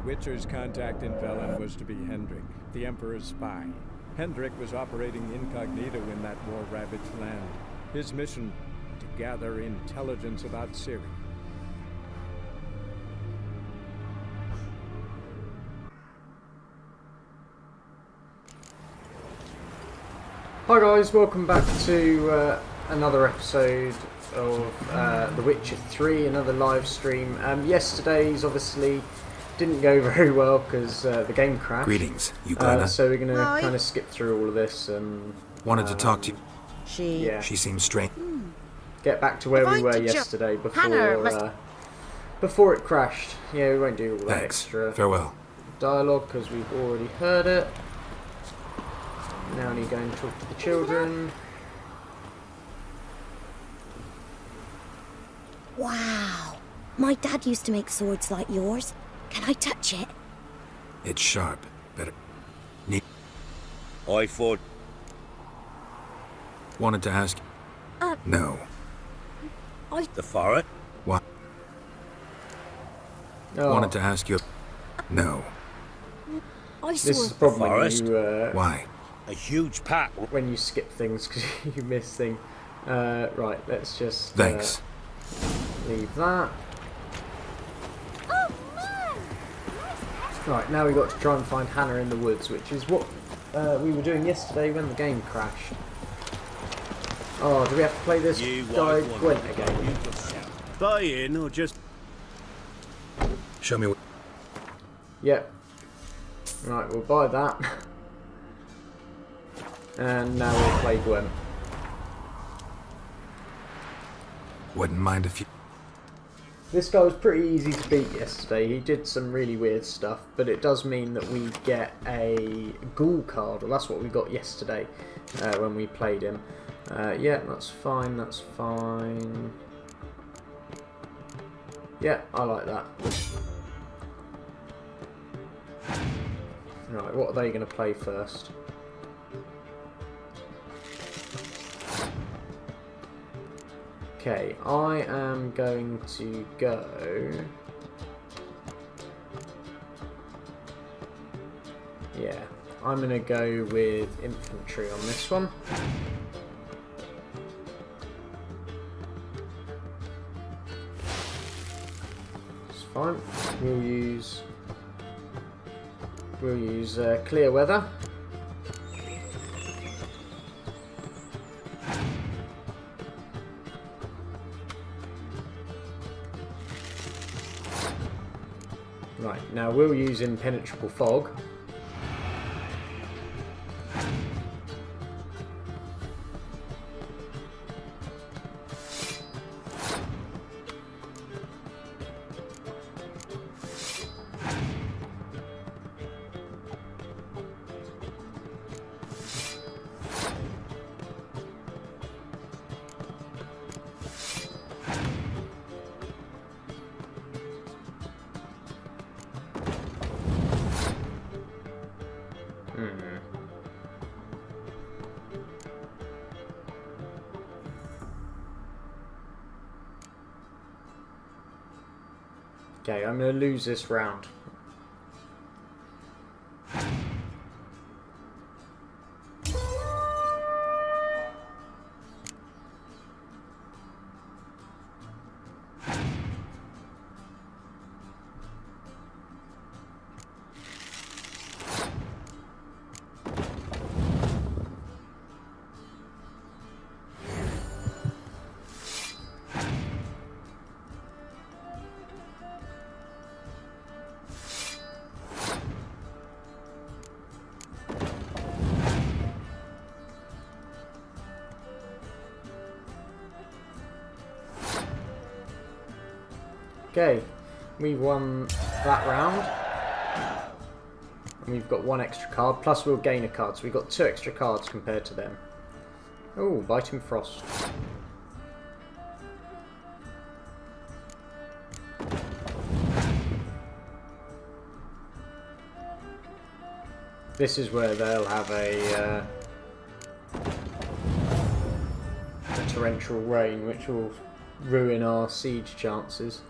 Witcher's contact in Velen was to be Hendrik, the Emperor's spy. Hendrik was operating incognito in that war-ravaged land. His mission, to gather intelligence about Ciri. Hi guys, welcome back to another episode of The Witcher 3, another live stream. Yesterday's obviously didn't go very well because the game crashed. Greetings, you Glenna. So we're going to kind of skip through all of this and... Wanted to talk to you. She seems strange. Get back to where we were yesterday before it crashed. Yeah, we won't do all that Thanks. extra Farewell. dialogue because we've already heard it. Now I need to go and talk to the children. Wow. My dad used to make swords like yours. Can I touch it? It's sharp. Better. I thought... Wanted to ask... No. The forest? What? Oh, Wanted to ask you... No. this is the problem when you, Why? A huge pack. when you skip things because you miss things. Right, let's just Thanks. leave that. Right, now we've got to try and find Hannah in the woods, which is what we were doing yesterday when the game crashed. Oh, do we have to play this guy Gwent again? Buy in or just... Show me what... Yep. Right, we'll buy that. And now we'll play Gwent. Wouldn't mind if you... This guy was pretty easy to beat yesterday. He did some really weird stuff, but it does mean that we get a ghoul card. Well, that's what we got yesterday when we played him. Yeah, that's fine, that's fine. Yeah, I like that. Right, what are they going to play first? Okay, I am going to go... Yeah, I'm going to go with infantry on this one. It's fine. We'll use clear weather. Right, now we'll use impenetrable fog. Okay, I'm going to lose this round. Okay, we won that round. And we've got one extra card, plus we'll gain a card, so we've got 2 extra cards compared to them. Oh, Biting Frost. This is where they'll have a torrential rain, which will ruin our siege chances.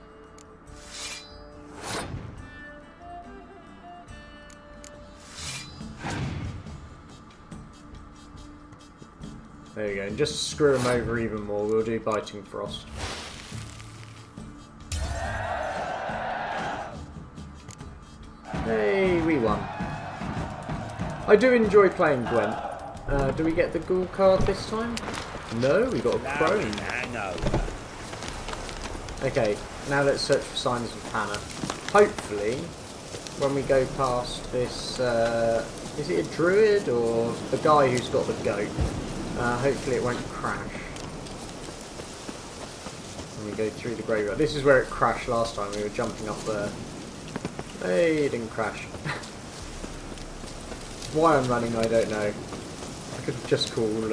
There we go. And just to screw him over even more, we'll do Biting Frost. Hey, we won. I do enjoy playing Gwent. Do we get the ghoul card this time? No, we got a crone. Hangover. Okay, now let's search for signs of Hannah. Hopefully, when we go past this, is it a druid or the guy who's got the goat? Hopefully it won't crash. When we go through the graveyard. This is where it crashed last time, we were jumping up there. Hey, it didn't crash. Why I'm running, I don't know. I could have just called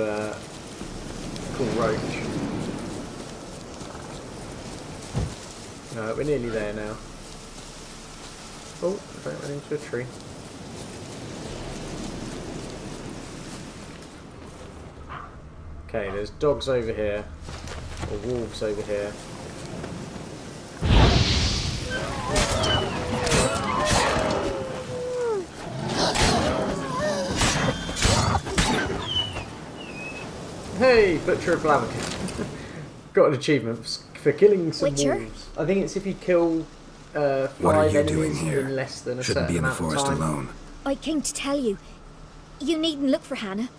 Roach. No, we're nearly there now. Oh, don't run into a tree. Okay, there's dogs over here, or wolves over here. Hey, Butcher of Blaviken. Got an achievement for killing some Witcher? wolves. I think it's if you kill What are 5 you doing enemies here? in less than a Shouldn't certain be in the amount of forest time. alone. I came to tell you. You needn't look for Hannah.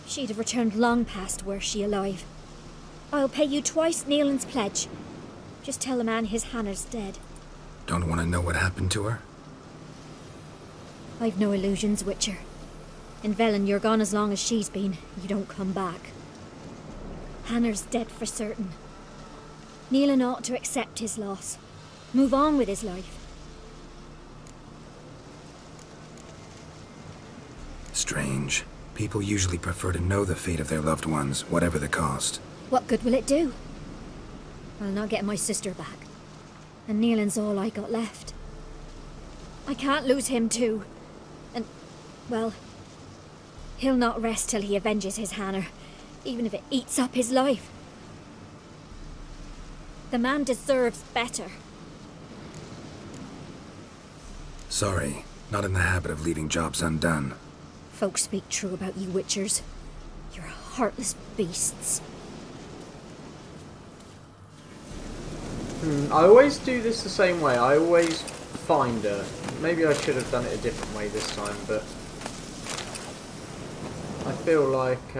She'd have returned long past were she alive. I'll pay you twice Niellen's pledge. Just tell the man his Hannah's dead. Don't want to know what happened to her? I've no illusions, Witcher. In Velen, you're gone as long as she's been. You don't come back. Hannah's dead for certain. Niellen ought to accept his loss. Move on with his life. Strange. People usually prefer to know the fate of their loved ones, whatever the cost. What good will it do? I'll not get my sister back. And Niellen's all I got left. I can't lose him too. And, well, he'll not rest till he avenges his Hannah, even if it eats up his life. The man deserves better. Sorry, not in the habit of leaving jobs undone. Folks speak true about you Witchers. You're heartless beasts. I always do this the same way. I always find her. Maybe I should have done it a different way this time, but I feel like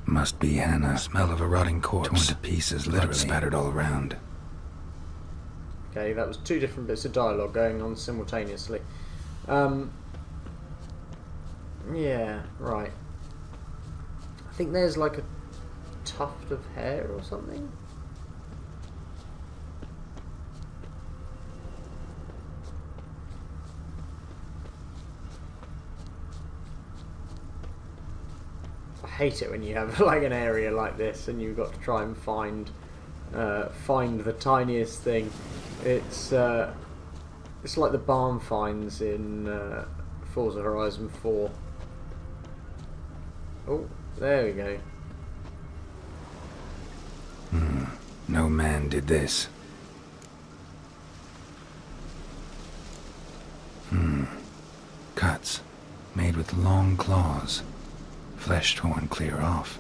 Must be Hannah. Smell of a rotting corpse. Torn to pieces, literally. Spattered all around. okay, that was 2 different bits of dialogue going on simultaneously. Yeah, right. I think there's like a tuft of hair or something. I hate it when you have like an area like this and you've got to try and find the tiniest thing. It's like the barn finds in Forza Horizon 4. Oh, there we go. No man did this. Cuts. Made with long claws. Flesh torn clear off.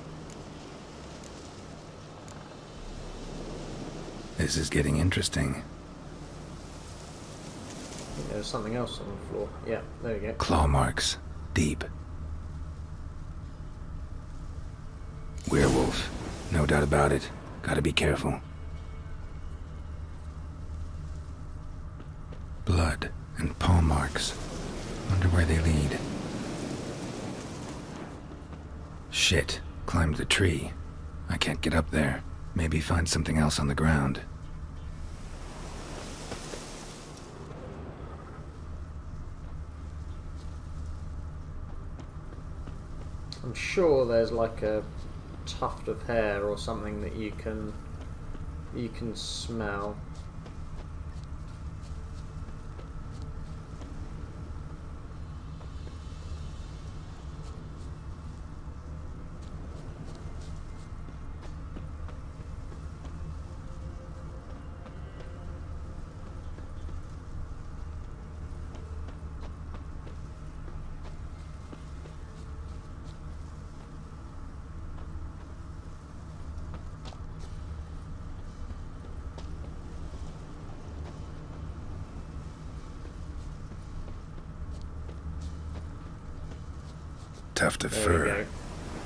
This is getting interesting. I think there's something else on the floor. Yeah, there we go. Claw marks. Deep. Werewolf. No doubt about it. Gotta be careful. Blood and paw marks. Wonder where they lead. Shit. Climbed the tree. I can't get up there. Maybe find something else on the ground. I'm sure there's like a tuft of hair or something that you can smell. tuft of There we fur. go.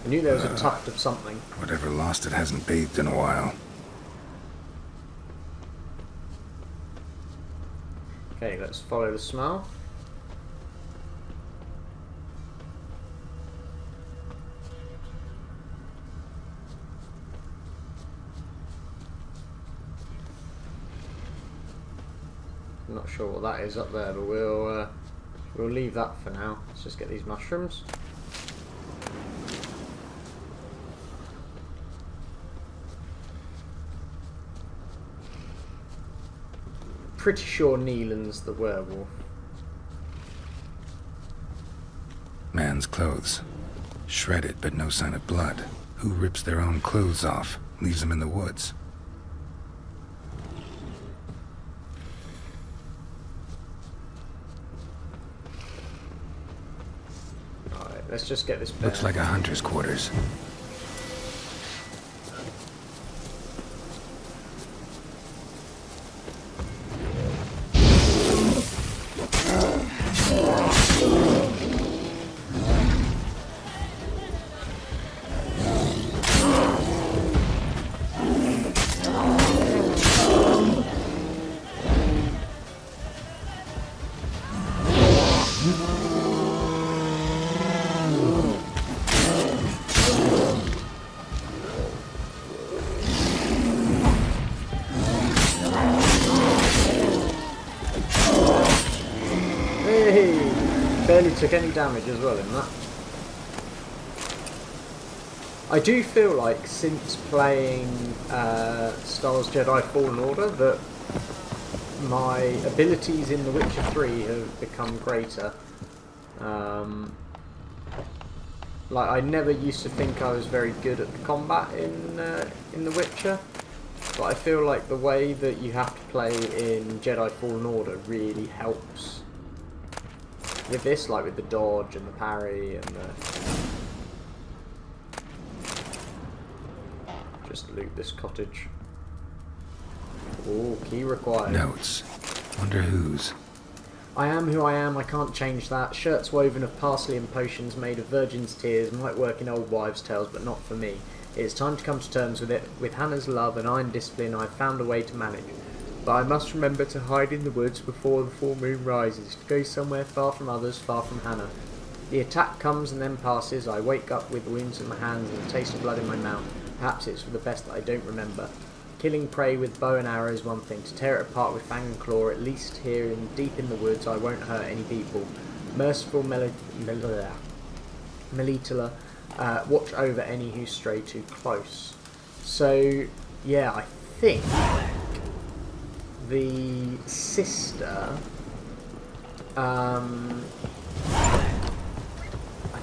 I knew there was a tuft of something. Whatever lost it hasn't bathed in a while. Okay, let's follow the smell. I'm not sure what that is up there, but we'll leave that for now. Let's just get these mushrooms. Pretty sure Niellen's the werewolf. Man's clothes. Shredded, but no sign of blood. Who rips their own clothes off, leaves them in the woods? Alright, let's just get this bear. Looks like a hunter's quarters. Barely took any damage as well in that. I do feel like since playing Star Wars Jedi Fallen Order that my abilities in The Witcher 3 have become greater. Like I never used to think I was very good at the combat in The Witcher, but I feel like the way that you have to play in Jedi Fallen Order really helps with this, like with the dodge and the parry and the... Just loot this cottage. Oh, key required. Notes. Wonder whose. I am who I am, I can't change that. Shirts woven of parsley and potions made of virgin's tears might work in old wives' tales, but not for me. It is time to come to terms with it. With Hannah's love and iron discipline, I have found a way to manage. But I must remember to hide in the woods before the full moon rises, to go somewhere far from others, far from Hannah. The attack comes and then passes. I wake up with wounds in my hands and a taste of blood in my mouth. Perhaps it's for the best that I don't remember. Killing prey with bow and arrow is one thing. To tear it apart with fang and claw, at least here deep in the woods, I won't hurt any people. Merciful Melitala, watch over any who stray too close. So, yeah, I think the sister, I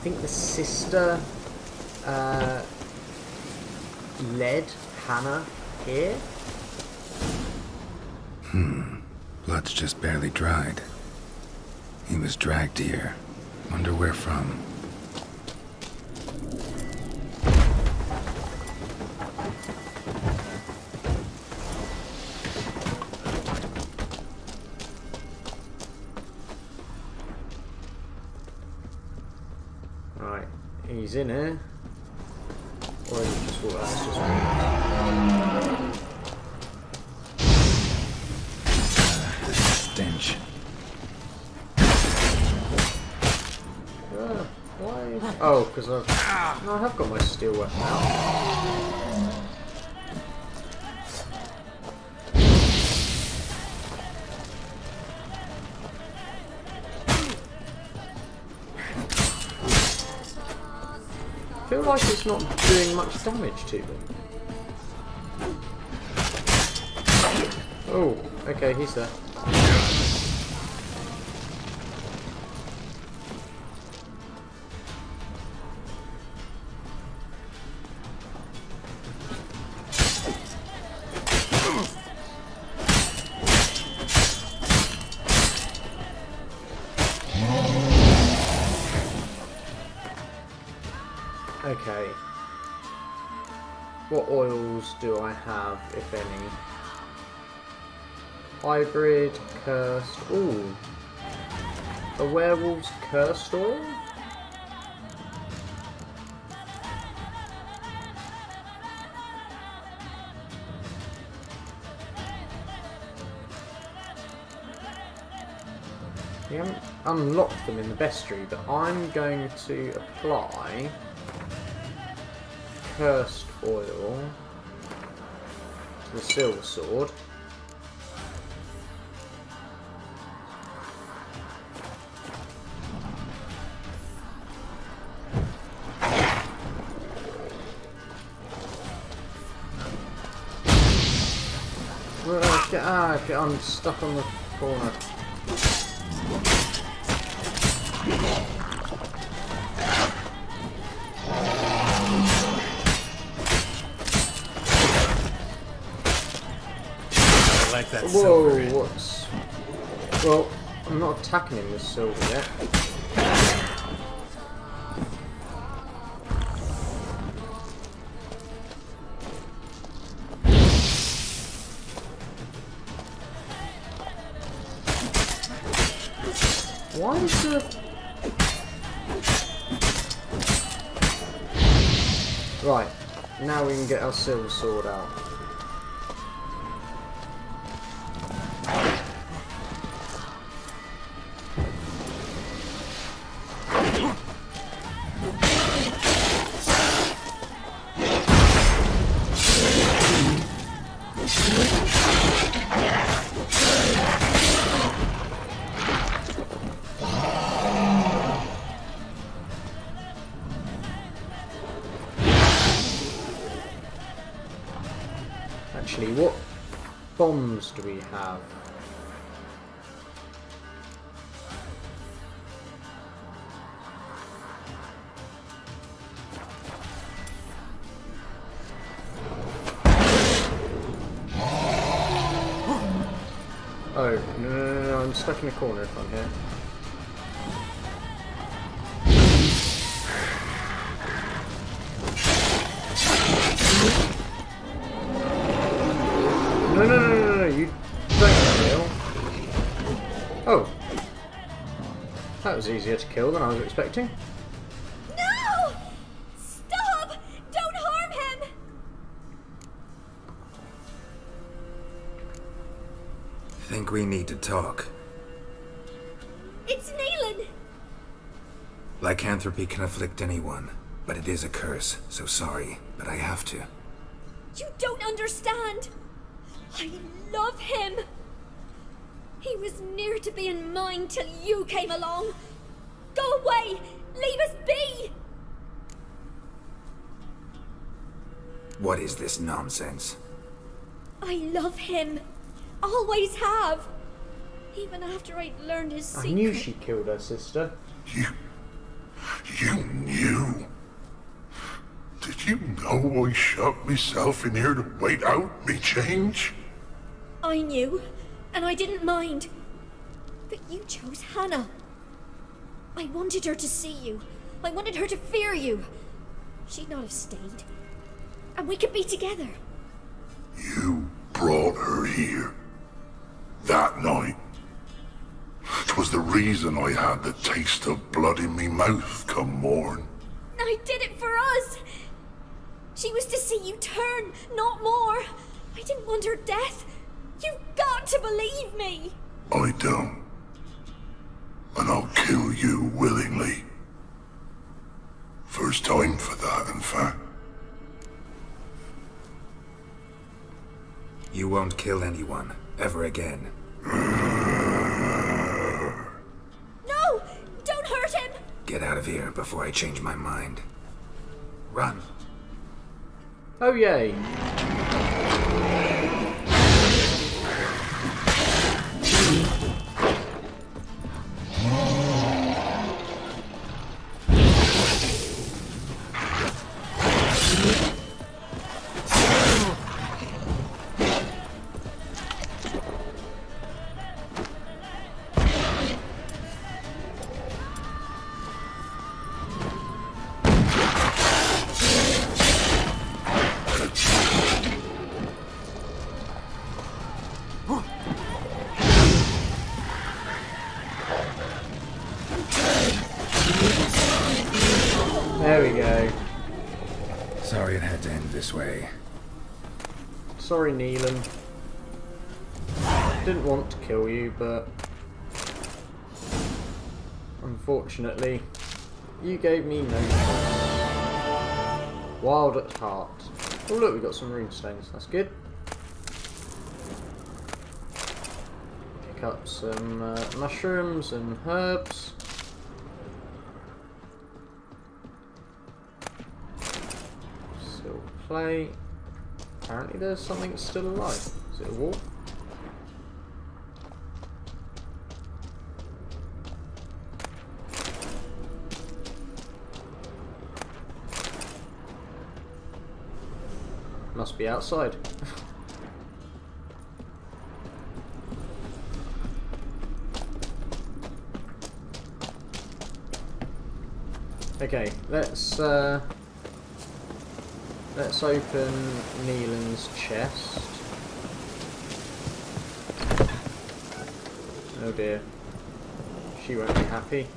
think the sister led Hannah here. Blood's just barely dried. He was dragged here. Wonder where from. Right, he's in here. Or is it just what that's just Stench. why? Oh, because I have got my steel weapon out. I feel like it's not doing much damage to them. Oh, okay, he's there. Okay. What oils do I have, if any? Hybrid, cursed. Ooh. A werewolf's cursed oil? We haven't unlocked them in the bestiary, but I'm going to apply cursed oil to the silver sword. I'm stuck on the corner. I like that silver in. What's... Well, I'm not attacking him with silver yet. Why is the... Right, now we can get our silver sword out. Actually, what bombs do we have? Oh, no, I'm stuck in a corner if I'm here. No, you don't kill. Oh. That was easier to kill than I was expecting. No! Stop! Don't harm him! Think we need to talk. It's Niellen! Lycanthropy can afflict anyone, but it is a curse, so sorry, but I have to. You don't understand! I love him! He was near to being mine till you came along! Go away! Leave us be! What is this nonsense? I love him! Always have! Even after I'd learned his secret. I knew she killed her sister. You knew? Did you know I shut myself in here to wait out me change? I knew, and I didn't mind. But you chose Hannah. I wanted her to see you. I wanted her to fear you. She'd not have stayed. And we could be together. You brought her here. That night. 'Twas the reason I had the taste of blood in me mouth come morn. I did it for us. She was to see you turn, not more. I didn't want her death. You've got to believe me. I don't. And I'll kill you willingly. First time for that, in fact. You won't kill anyone, ever again. No! Don't hurt him! Get out of here before I change my mind. Run. Oh yay. There we go. Sorry it had to end this way. Sorry, Niellen. Didn't want to kill you, but Unfortunately, you gave me no choice. Wild at heart. Oh look, we got some runestones. That's good. Pick up some mushrooms and herbs. Silver plate. Apparently there's something that's still alive. Is it a wolf? Must be outside. Okay, let's open Niellen's chest. Oh dear, she won't be happy.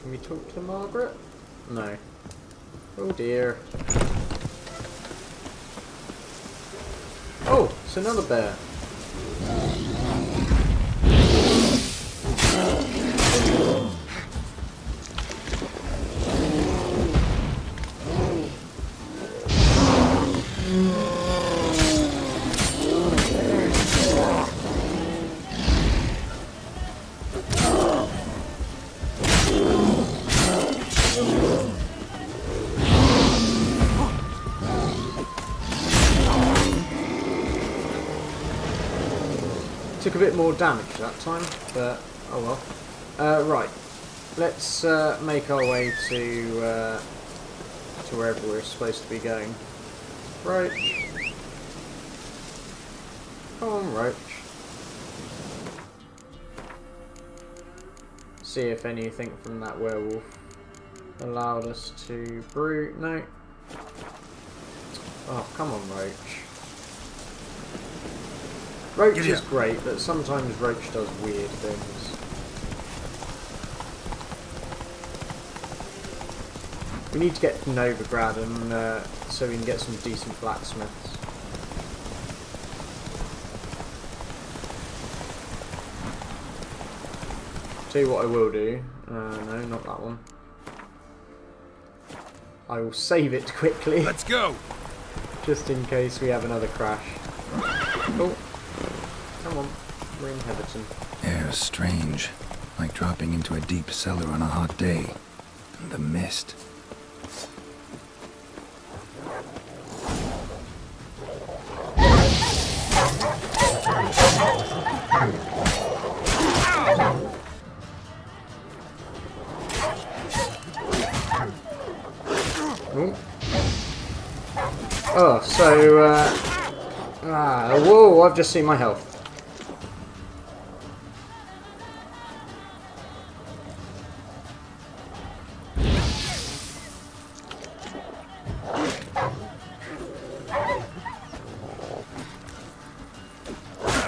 Can we talk to Margaret? No. Oh dear. Oh, it's another bear. Took a bit more damage that time, but oh well. Right, let's make our way to wherever we're supposed to be going. Roach. Come on, Roach. See if anything from that werewolf allowed us to brew. No. Oh, come on, Roach. Roach is great, but sometimes Roach does weird things. We need to get to Novigrad and so we can get some decent blacksmiths. Tell you what I will do. No, not that one. I will save it quickly. Let's go! Just in case we have another crash. Oh. Come on, we're in Heatherton. Air's strange, like dropping into a deep cellar on a hot day. And the mist. Ooh. Oh, so, whoa, I've just seen my health.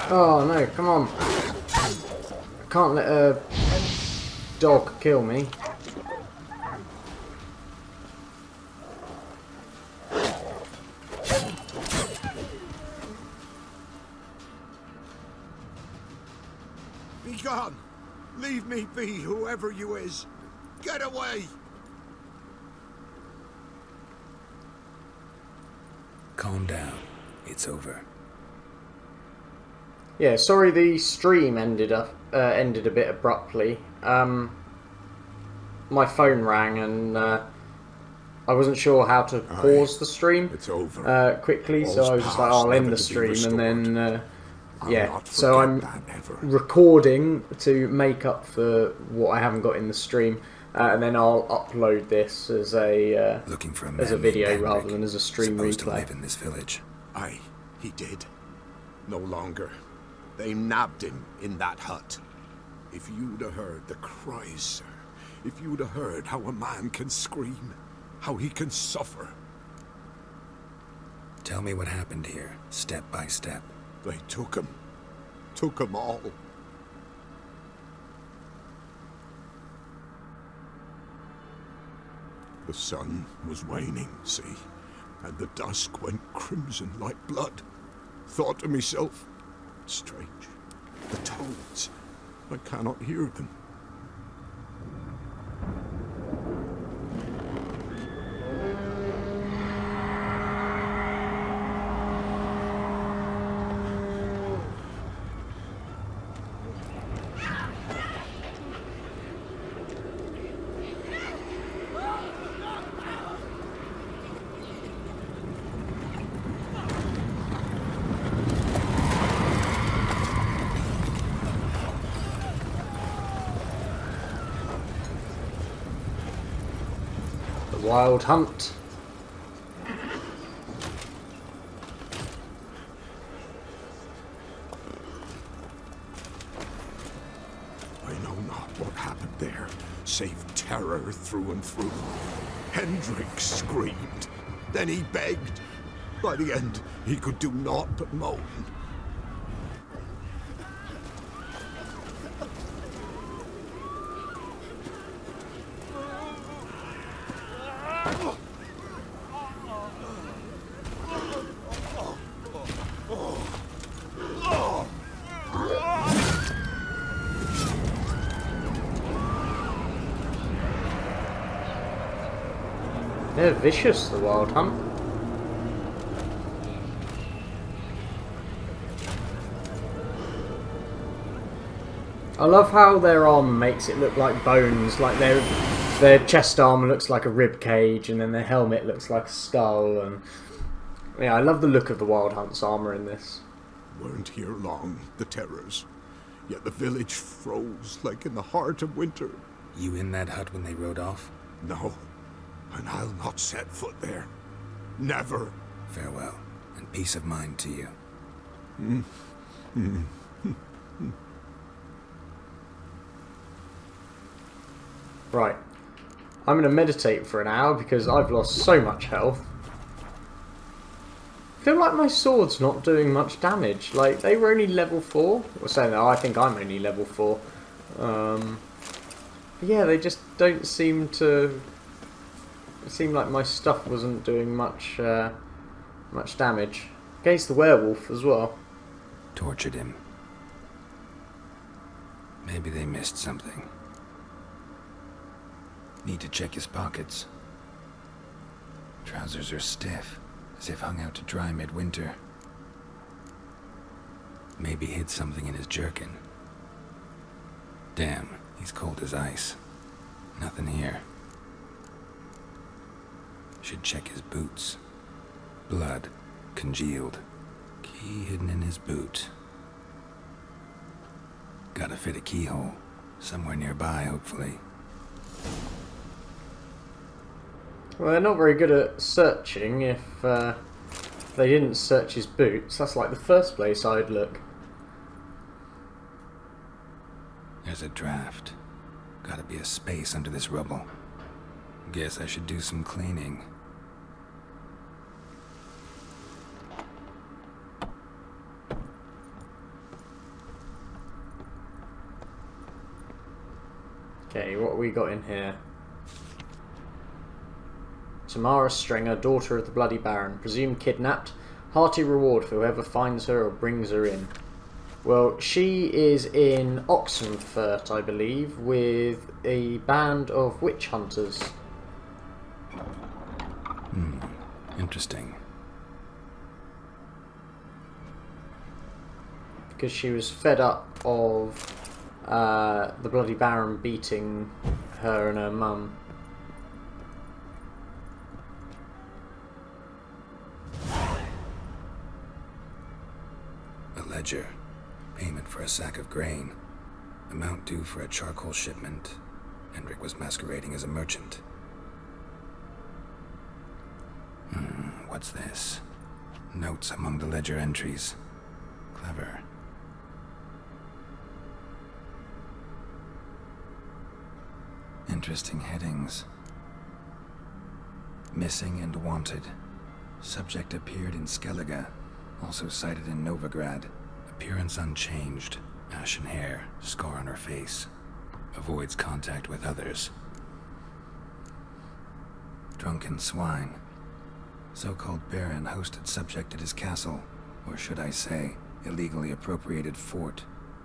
Oh no, come on. I can't let a dog kill me. Be gone! Leave me be, whoever you is! Get away! Calm down. It's over. Yeah, sorry the stream ended a bit abruptly. My phone rang and I wasn't sure how to pause the stream. It's over. Quickly, All's so I was just like, past, I'll end never the to be stream restored. and then I'll yeah. not So I'm forget that ever. recording to make up for what I haven't got in the stream, and then I'll upload this as a Looking for a man as a named video Hendrik, rather than as a stream supposed to replay. live in this village. Aye, he did. No longer. They nabbed him in that hut. If you'd have heard the cries, sir. If you'd have heard how a man can scream. How he can suffer. Tell me what happened here, step by step. They took him. Took him all. The sun was waning, see? and the dusk went crimson like blood. Thought to myself, strange, the toads, I cannot hear them. Wild hunt. I know not what happened there, save terror through and through. Hendrik screamed. Then he begged. By the end, he could do naught but moan. They're vicious, the wild hunt. I love how their armor makes it look like bones, like their chest armor looks like a rib cage, and then their helmet looks like a skull. And yeah, I love the look of the wild hunt's armor in this. Weren't here long, the terrors. Yet the village froze like in the heart of winter. You in that hut when they rode off? No, and I'll not set foot there. Never. Farewell, and peace of mind to you. Right. I'm going to meditate for an hour because I've lost so much health. I feel like my sword's not doing much damage. Like, they were only level 4. Or saying that, I think I'm only level 4. Yeah, they just don't seem to... It seemed like my stuff wasn't doing much damage. Against the werewolf as well. Tortured him. Maybe they missed something. Need to check his pockets. Trousers are stiff, as if hung out to dry midwinter. Maybe hid something in his jerkin. Damn, he's cold as ice. Nothing here. Should check his boots. Blood, congealed. Key hidden in his boot. Gotta fit a keyhole. Somewhere nearby, hopefully. Well, they're not very good at searching if they didn't search his boots. That's like the first place I'd look. There's a draft. Gotta be a space under this rubble. Guess I should do some cleaning. Okay, what we got in here? Tamara Strenger, daughter of the Bloody Baron, presumed kidnapped. Hearty reward for whoever finds her or brings her in. Well, she is in Oxenfurt, I believe, with a band of witch hunters. Interesting. Because she was fed up of the Bloody Baron beating her and her mum. A ledger. Payment for a sack of grain. Amount due for a charcoal shipment. Hendrik was masquerading as a merchant. What's this? Notes among the ledger entries. Clever. Interesting headings. Missing and wanted. Subject appeared in Skellige. Also cited in Novigrad. Appearance unchanged. Ashen hair. Scar on her face. Avoids contact with others. Drunken swine. So-called Baron hosted subject at his castle, or should I say, illegally appropriated fort.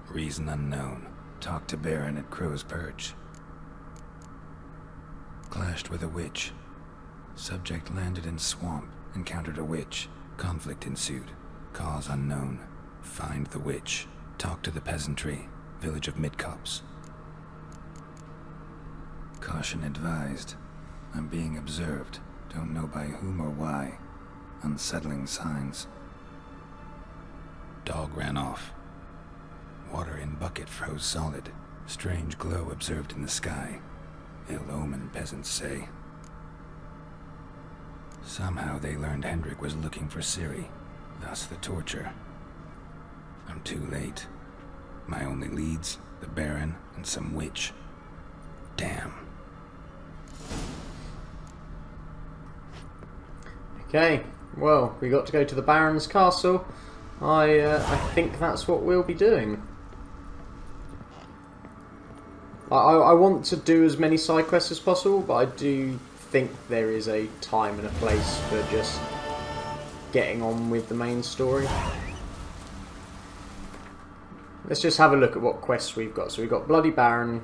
Reason unknown. Talked to Baron at Crow's Perch. Clashed with a witch. Subject landed in swamp, encountered a witch. Conflict ensued. Cause unknown. Find the witch. Talk to the peasantry. Village of Midcops. Caution advised. I'm being observed. Don't know by whom or why. Unsettling signs. Dog ran off. Water in bucket froze solid. Strange glow observed in the sky. Ill omen, peasants say. Somehow they learned Hendrik was looking for Ciri. Thus the torture. I'm too late. My only leads, the Baron and some witch. Damn. Okay, well, we got to go to the Baron's castle. I think that's what we'll be doing. I want to do as many side quests as possible, but I do think there is a time and a place for just getting on with the main story. Let's just have a look at what quests we've got. So we've got Bloody Baron.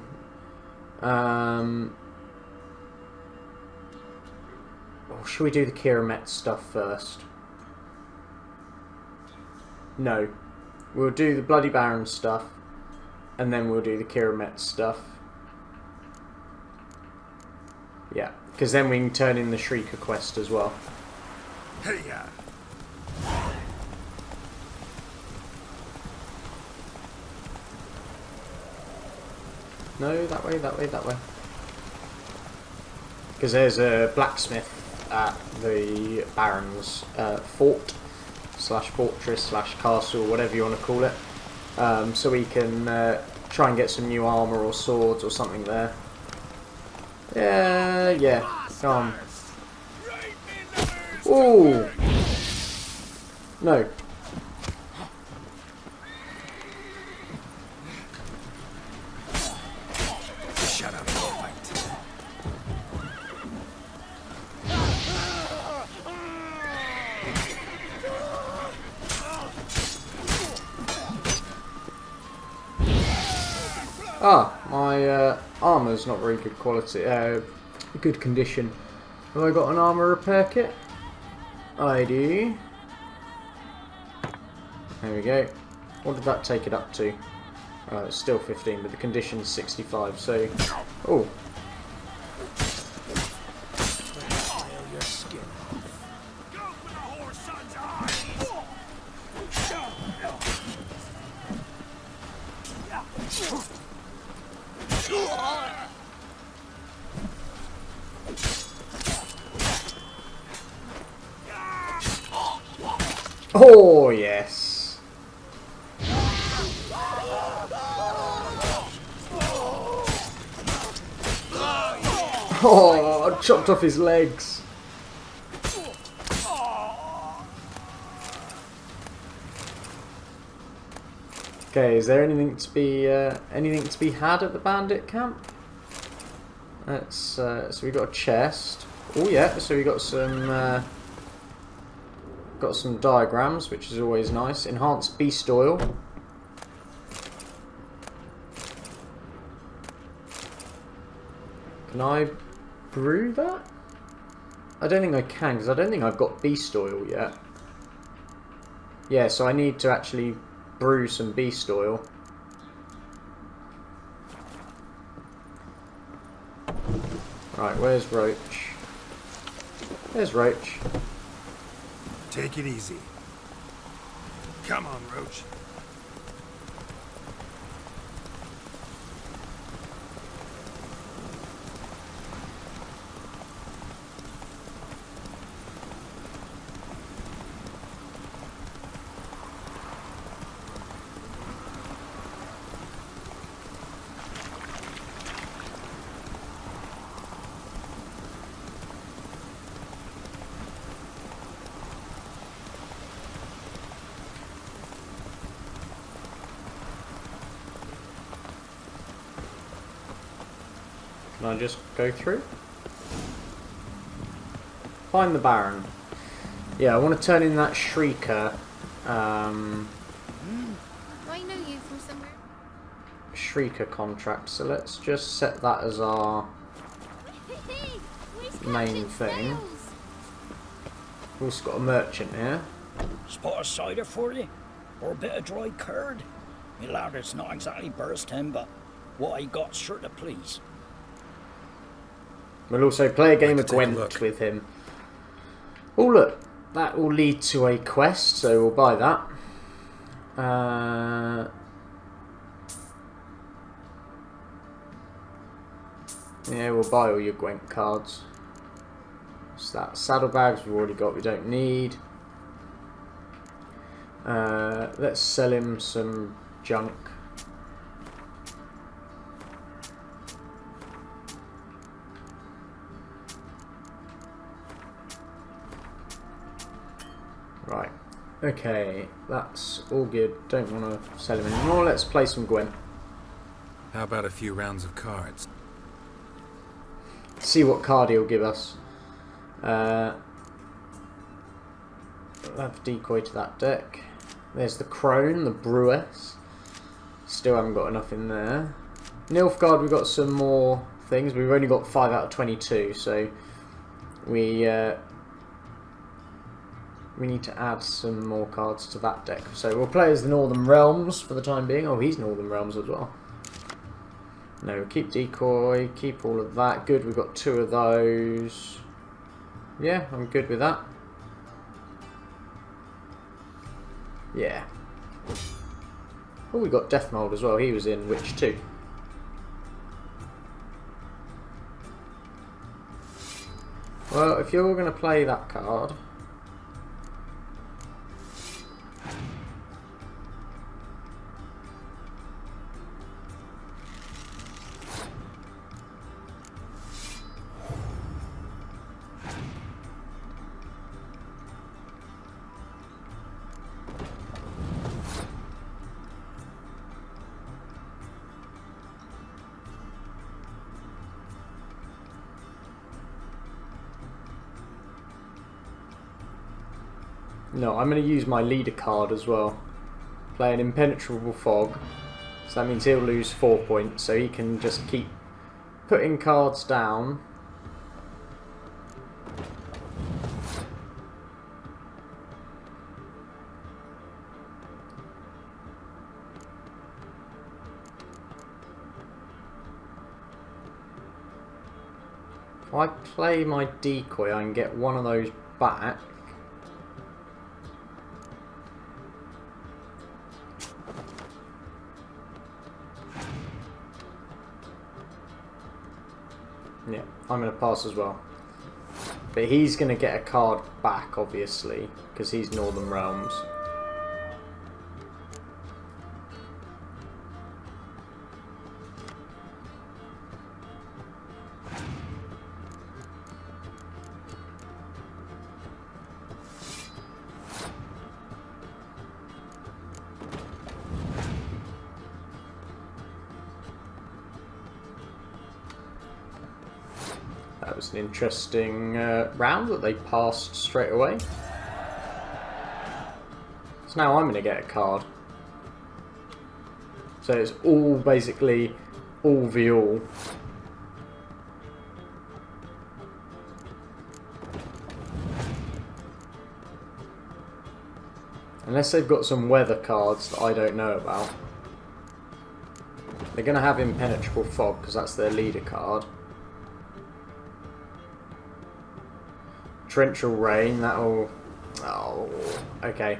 Or should we do the Kiramet stuff first? No. We'll do the Bloody Baron stuff, and then we'll do the Kiramet stuff. Yeah, because then we can turn in the Shrieker quest as well. Hey, yeah. No, that way, that way, that way. Because there's a blacksmith at the Baron's fort, slash fortress, slash castle, whatever you want to call it. So we can try and get some new armour or swords or something there. Yeah, come on. Ooh! No. Shut up, fight. My armour's not very good quality, good condition. Have I got an armour repair kit? I do. There we go. What did that take it up to? It's still 15, but the condition's 65, so... Oh. Oh, yes. Oh, I chopped off his legs. Okay, is there anything to be had at the bandit camp? Let's so we got a chest. Oh yeah, so we got some diagrams, which is always nice. Enhanced beast oil. Can I brew that? I don't think I can, because I don't think I've got beast oil yet. Yeah, so I need to actually brew some beast oil. Right, where's Roach? There's Roach. Take it easy. Come on, Roach. Can I just go through? Find the Baron. Yeah, I want to turn in that Shrieker. I know you from somewhere. Shrieker contract. So let's just set that as our main thing. We've also got a merchant here. Spot a cider for you? Or a bit of dry curd? Me lad, it's not exactly burst him, but what I got's sure to please. We'll also play a game of Take a Gwent look. with him. Oh look, that will lead to a quest, so we'll buy that. Yeah, we'll buy all your Gwent cards. What's that? Saddlebags we've already got, we don't need. Let's sell him some junk. Right. Okay, that's all good. Don't want to sell him anymore. Let's play some Gwent. How about a few rounds of cards? See what card he'll give us. I'll have decoy to that deck. There's the Crone, the Brewess. Still haven't got enough in there. Nilfgaard, we've got some more things. We've only got 5 out of 22, so we need to add some more cards to that deck. So we'll play as the Northern Realms for the time being. Oh, he's Northern Realms as well. No, keep decoy, keep all of that. Good, we've got 2 of those. Yeah, I'm good with that. Yeah. Oh, we got Deathmold as well. He was in Witch 2. Well, if you're going to play that card... No, I'm going to use my leader card as well. Play an Impenetrable Fog. So that means he'll lose 4 points, so he can just keep putting cards down. If I play my decoy, I can get one of those back. Yeah, I'm going to pass as well. But he's going to get a card back, obviously, because he's Northern Realms. That was an interesting round that they passed straight away. So now I'm going to get a card. So it's all basically all v all. Unless they've got some weather cards that I don't know about. They're going to have Impenetrable Fog because that's their leader card. Torrential Rain, that'll... Oh, okay.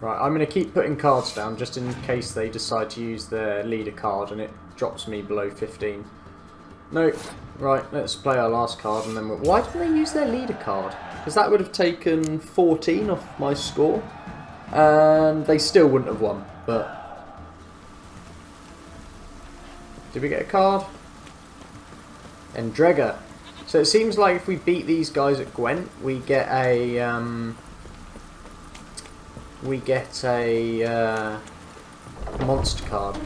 Right, I'm going to keep putting cards down just in case they decide to use their leader card and it drops me below 15. No, right, let's play our last card and then why didn't they use their leader card? Because that would have taken 14 off my score and they still wouldn't have won, but... Did we get a card? Endrega. So it seems like if we beat these guys at Gwent, we get a monster card.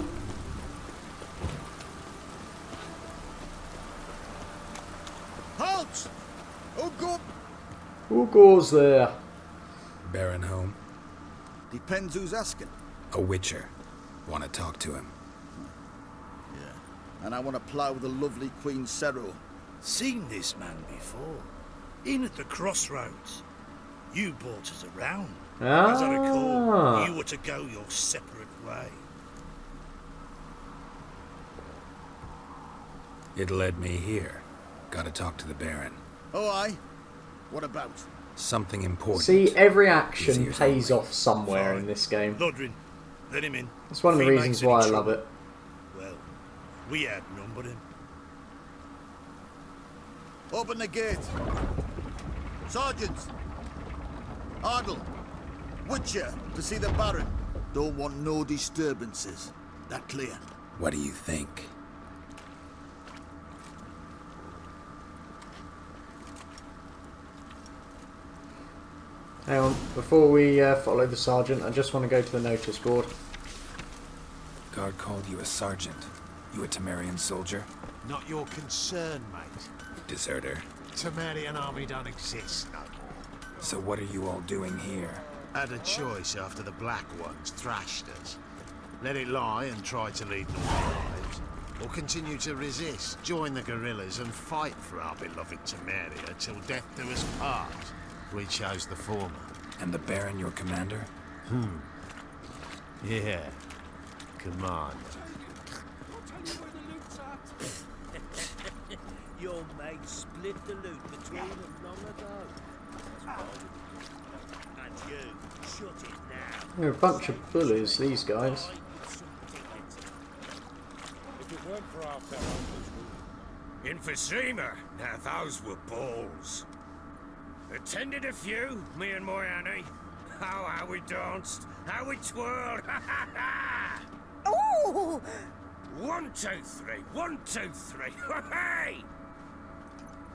Halt! Who goes there? Baron home? Depends who's asking. A witcher. Want to talk to him. Yeah, and I want to plough the lovely Queen Cero. Seen this man before. In at the crossroads. You brought us around. As I recall, you were to go your separate way. It led me here. Gotta talk to the Baron. Oh, aye? What about? Something important. See, every action Ears pays only. off somewhere Fine. in this game. Lodrin, let him in. It's one of the If he reasons makes any why I trouble, love it. Well, we outnumbered him. Open the gate. Sergeants! Ardle! Witcher, to see the Baron. Don't want no disturbances. That clear? What do you think? Hang on, before we follow the sergeant, I just want to go to the notice board. Guard called you a sergeant. You a Temerian soldier? Not your concern, mate. Deserter. Temerian army don't exist no more. So what are you all doing here? Had a choice after the Black Ones thrashed us. Let it lie and try to lead normal lives, or continue to resist, join the guerrillas and fight for our beloved Temeria till death do us part. We chose the former. And the Baron your commander? Yeah. Commander. Your mate split the loot between them long ago. And you, shut it now. They're a bunch of bullies, these guys. If it weren't for our fellows, Emphysema. Now those were balls. Attended a few, me and my Annie. Oh, how we danced, how we twirled. Oh! 1, 2, 3, 1, 2, 3. Hey!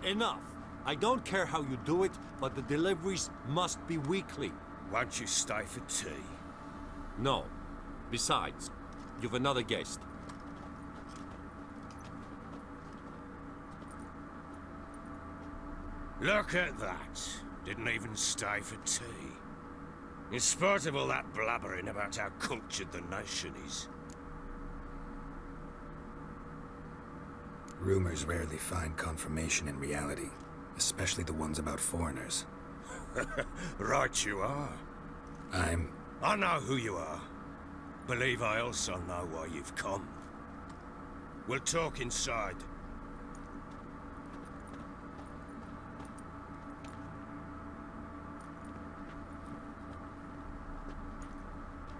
Enough. I don't care how you do it, but the deliveries must be weekly. Won't you stay for tea? No. Besides, you've another guest. Look at that. Didn't even stay for tea. In spite of all that blabbering about how cultured the nation is. Rumors rarely find confirmation in reality, especially the ones about foreigners. Right you are. I know who you are. Believe I also know why you've come. We'll talk inside.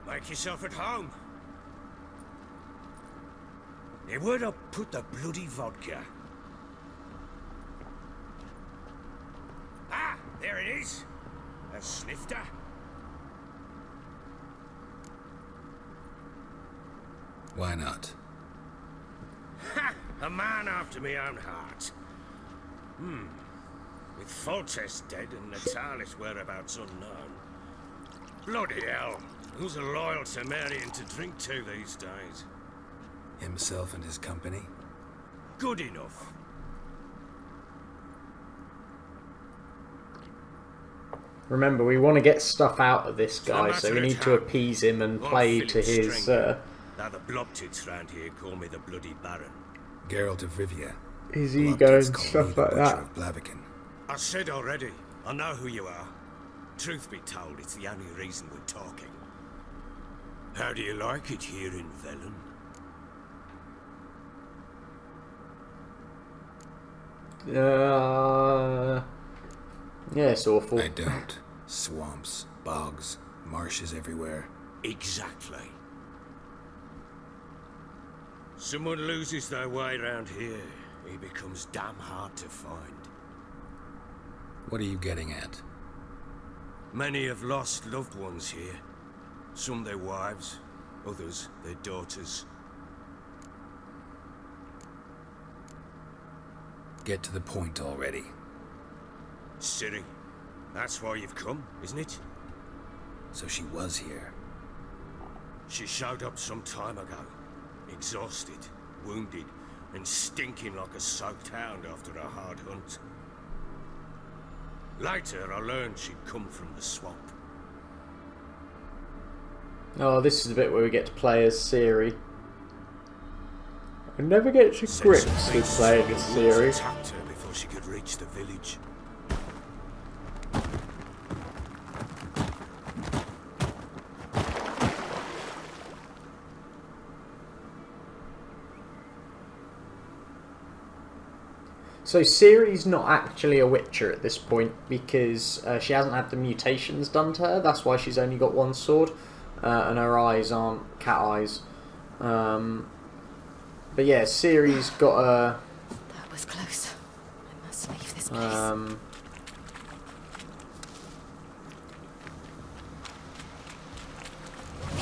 Make yourself at home. Hey, where'd I put the bloody vodka? Ah, there it is. A snifter. Why not? Ha! A man after my own heart. With Foltest dead and Natalis whereabouts unknown. Bloody hell. Who's a loyal Temerian to drink to these days? Himself and his company? Good enough. Remember, we want to get stuff out of this guy, so we matter need of to how. appease him and I'm play feeling to his... stringy. Now the Blobtits round here call me the bloody Baron. Geralt of Rivia. his Blobtits ego and call me stuff the like Butcher that. of Blaviken. I said already, I know who you are. Truth be told, it's the only reason we're talking. How do you like it here in Velen? Yeah, it's awful. I don't. Swamps, bogs, Marshes everywhere. Exactly. Someone loses their way around here, he becomes damn hard to find. What are you getting at? Many have lost loved ones here. Some their wives, others their daughters. Get to the point already. Ciri, that's why you've come, isn't it? So she was here. She showed up some time ago. Exhausted, wounded, and stinking like a soaked hound after a hard hunt. Later, I learned she'd come from the swamp. Oh, this is the bit where we get to play as Ciri. I never get to grips with playing as Ciri. Attacked her before she could reach the village. So Ciri's not actually a Witcher at this point because she hasn't had the mutations done to her. That's why she's only got one sword, and her eyes aren't cat eyes. But yeah, Ciri's got a... That was close. I must leave this place.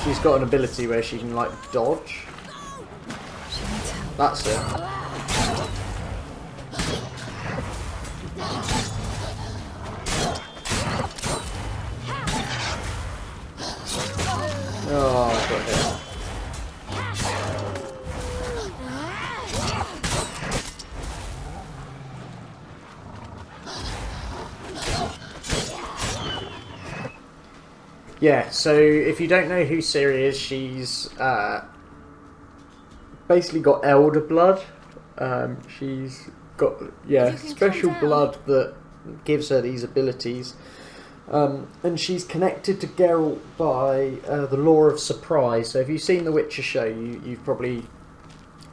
She's got an ability where she can like dodge. That's it. Oh, I got hit. Yeah, so if you don't know who Ciri is, she's basically got elder blood. She's got, special blood that gives her these abilities. And she's connected to Geralt by the law of surprise. So if you've seen the Witcher show, you probably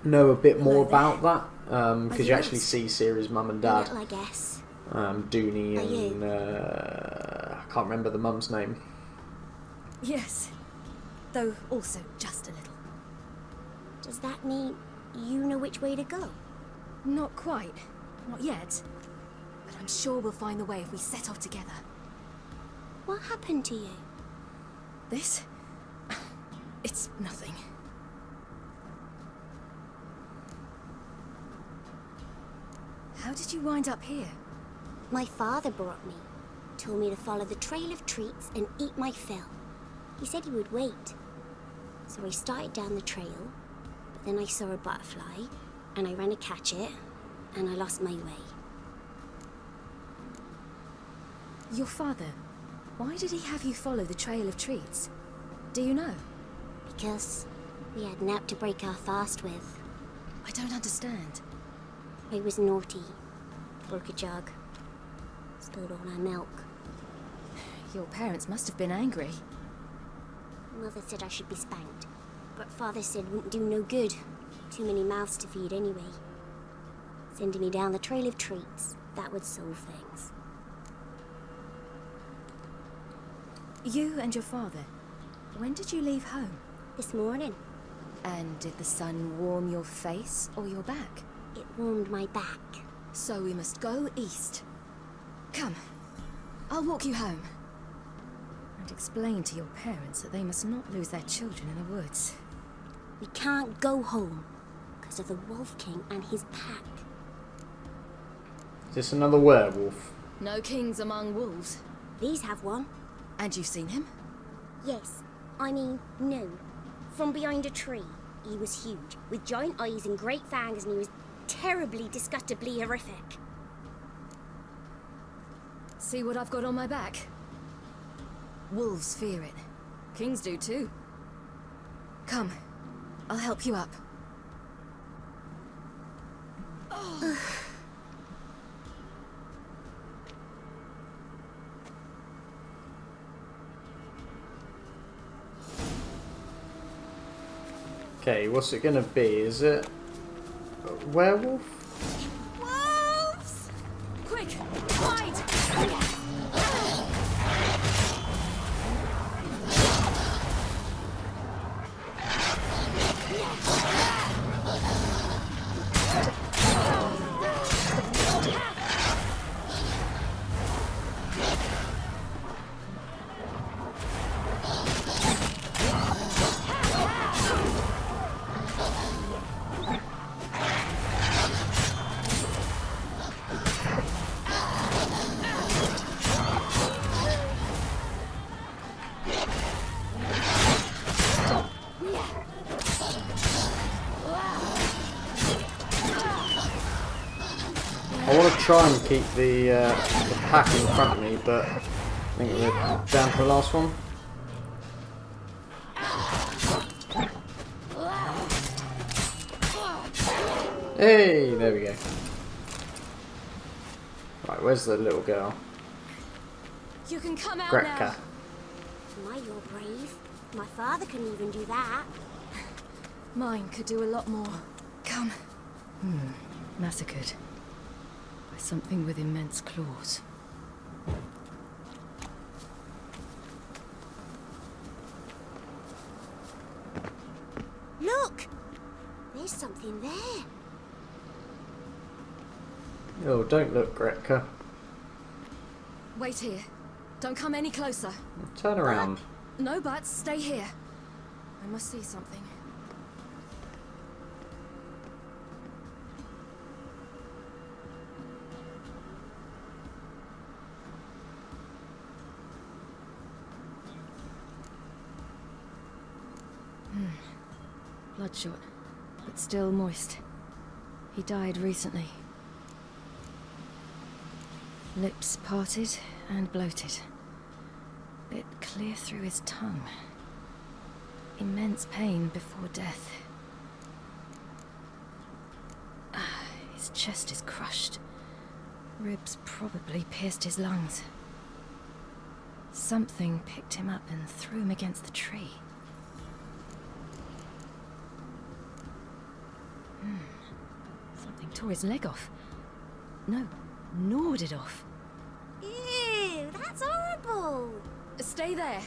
know a bit more about that. Because you actually see Ciri's mum and dad. I guess. Dooney and... I can't remember the mum's name. Yes. Though also just a little. Does that mean you know which way to go? Not quite. Not yet. But I'm sure we'll find the way if we set off together. What happened to you? This? It's nothing. How did you wind up here? My father brought me. Told me to follow the trail of treats and eat my fill. He said he would wait. So I started down the trail, but then I saw a butterfly, and I ran to catch it, and I lost my way. Your father, why did he have you follow the trail of treats? Do you know? Because we had naught to break our fast with. I don't understand. I was naughty. Broke a jug. Spilled all our milk. Your parents must have been angry. Mother said I should be spanked, but Father said wouldn't do no good. Too many mouths to feed anyway. Sending me down the trail of treats, that would solve things. You and your father, when did you leave home? This morning. And did the sun warm your face or your back? It warmed my back. So we must go east. Come, I'll walk you home. And explain to your parents that they must not lose their children in the woods. We can't go home because of the Wolf King and his pack. Is this another werewolf? No kings among wolves. These have one. And you've seen him? Yes. I mean, no. From behind a tree. He was huge, with giant eyes and great fangs, and he was terribly, disgustingly horrific. See what I've got on my back? Wolves fear it. Kings do too. Come, I'll help you up. Okay, what's it gonna be? Is it a werewolf? Wolves! Quick, hide! I want to try and keep the pack in front of me, but I think we're down to the last one. Hey, there we go. Right, where's the little girl? You can come out Gretka. now. My, you're brave. My father couldn't even do that. Mine could do a lot more. Come. Massacred. By something with immense claws. Look! There's something there. Oh, don't look, Gretka. Wait here. Don't come any closer. Turn around. No buts. Stay here. I must see something. Bloodshot, but still moist. He died recently. Lips parted and bloated. Bit clear through his tongue. Immense pain before death. His chest is crushed. Ribs probably pierced his lungs. Something picked him up and threw him against the tree. Something tore his leg off. No, gnawed it off. Ew, that's horrible. Stay there,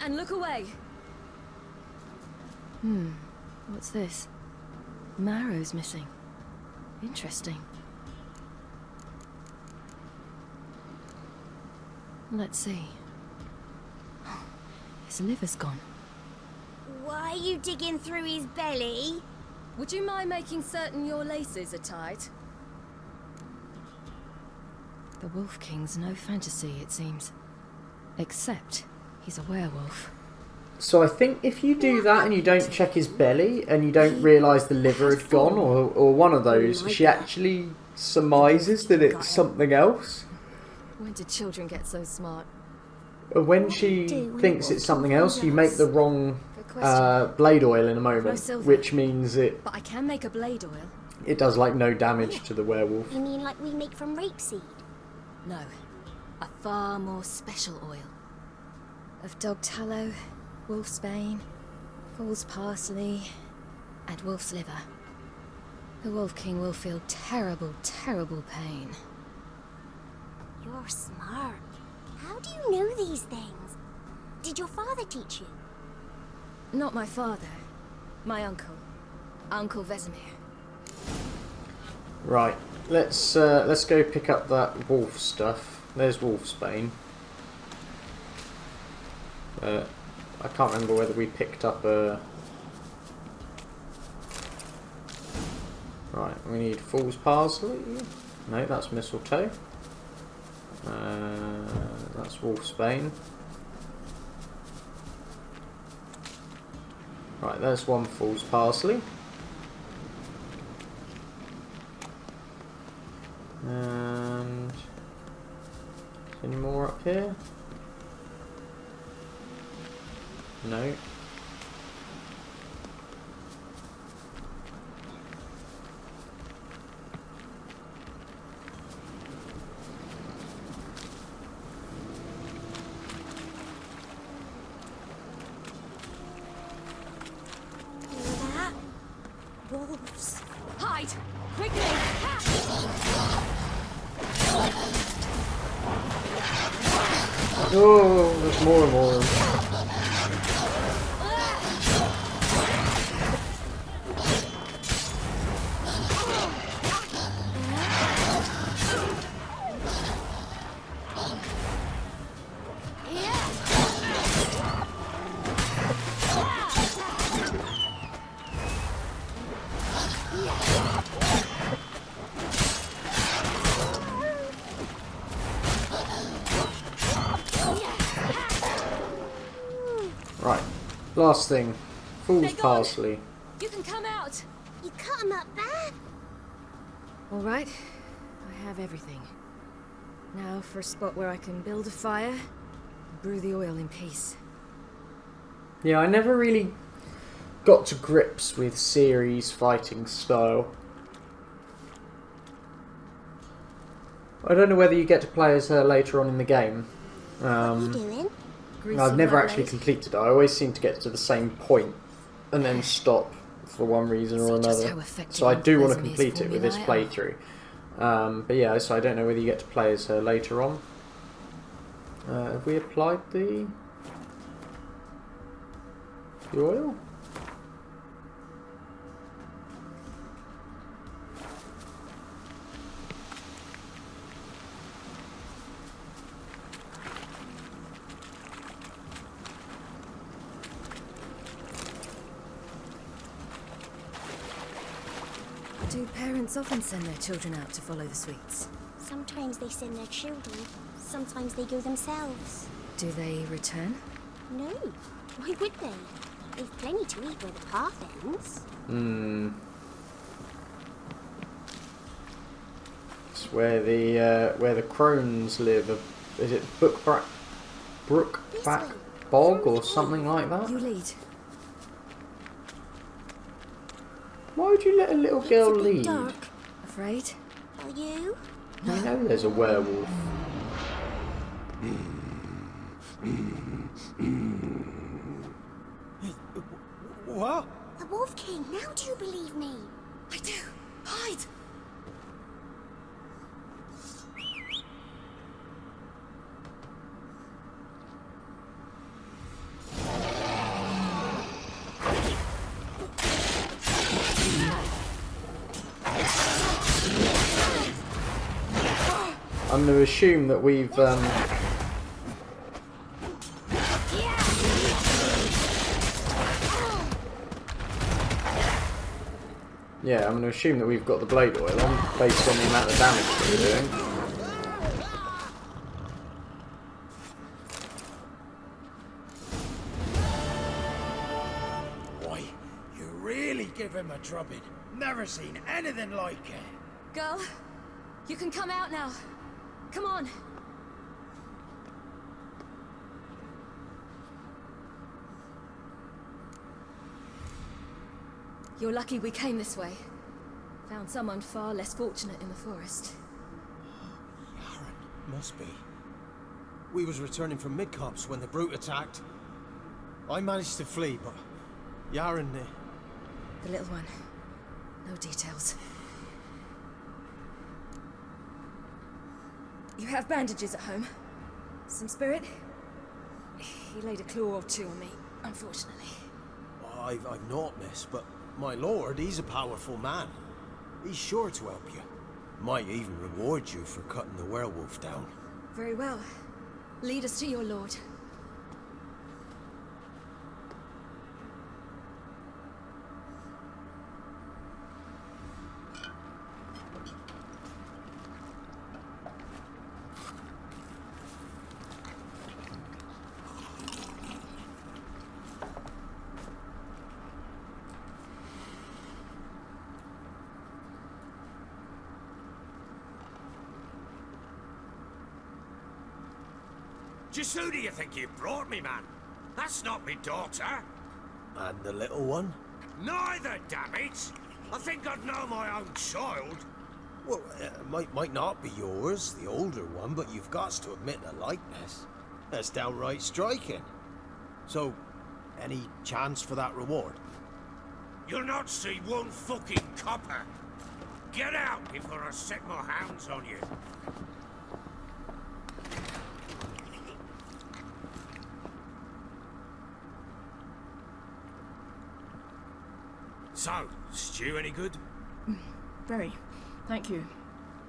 and look away. What's this? Marrow's missing. Interesting. Let's see. His liver's gone. Why are you digging through his belly? Would you mind making certain your laces are tied? The Wolf King's no fantasy, it seems. Except he's a werewolf. So I think if you do that and you don't check his belly and you don't realise the liver had gone or one of those, she actually surmises that it's something else. When did children get so smart? When she thinks it's something else, you make the wrong blade oil in a moment, which means But I can make a blade oil. It does like no damage to the werewolf. You mean like we make from rapeseed? No, a far more special oil. Of dog tallow, wolf's bane, fool's parsley, and wolf's liver. The Wolf King will feel terrible, terrible pain. You're smart. How do you know these things? Did your father teach you? Not my father. My uncle. Uncle Vesemir. Right, let's go pick up that wolf stuff. There's wolfsbane. I can't remember whether we picked up a... Right, we need fool's parsley. No, that's mistletoe. That's wolfsbane. Right, there's one fool's parsley. And any more up here? No. Wolves. Hide! Quickly! Oh, there's more and more. Right, last thing. Fool's parsley. You can come out! You cut him up there? All right. I have everything. Now for a spot where I can build a fire, and brew the oil in peace. Yeah, I never really got to grips with Ciri's fighting style. I don't know whether you get to play as her later on in the game. What are you doing? I've never actually completed it. I always seem to get to the same point and then stop for one reason or another. So I do want to complete it with this playthrough. But yeah, so I don't know whether you get to play as her later on. Have we applied the oil? Do parents often send their children out to follow the sweets? Sometimes they send their children, sometimes they go themselves. Do they return? No, why would they? They've plenty to eat where the path ends. It's where the crones live. Is it Brookback Bog or something like that? You lead. Why would you let a little girl lead? Dark. Afraid? Are you? I know there's a werewolf. What? The Wolf King, now do you believe me? I do. Hide! I'm going to assume that we've yeah, I'm going to assume that we've got the blade oil on based on the amount of damage that we're doing. Boy, you really give him a drubbing. Never seen anything like it. Girl, you can come out now. Come on. You're lucky we came this way. Found someone far less fortunate in the forest. Yaren, must be. We was returning from Midcopse when the brute attacked. I managed to flee, but Yaren... The little one. No details. You have bandages at home? Some spirit? He laid a claw or two on me, unfortunately. I've not, miss, but my lord, he's a powerful man. He's sure to help you. Might even reward you for cutting the werewolf down. Very well. Lead us to your lord. Just who do you think you brought me, man? That's not me daughter. And the little one? Neither, damn it! I think I'd know my own child. Well, it might not be yours, the older one, but you've got to admit the likeness. That's downright striking. So, any chance for that reward? You'll not see one fucking copper. Get out before I set my hounds on you. So, stew any good? Very. Thank you.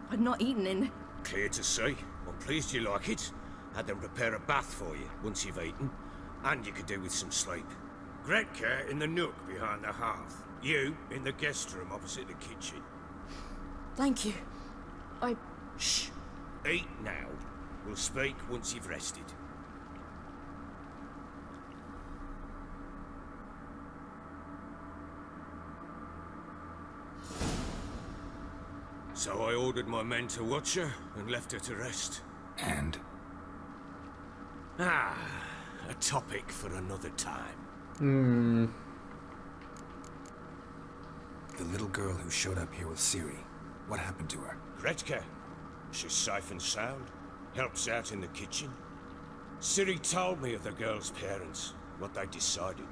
I'd not eaten in... Clear to see. I'm pleased you like it. Had them prepare a bath for you once you've eaten. And you could do with some sleep. Gretka in the nook behind the hearth. You in the guest room opposite the kitchen. Thank you. Shh. Eat now. We'll speak once you've rested. So I ordered my men to watch her and left her to rest. And? A topic for another time. The little girl who showed up here with Ciri, what happened to her? Gretka. She's safe and sound. Helps out in the kitchen. Ciri told me of the girl's parents, what they decided.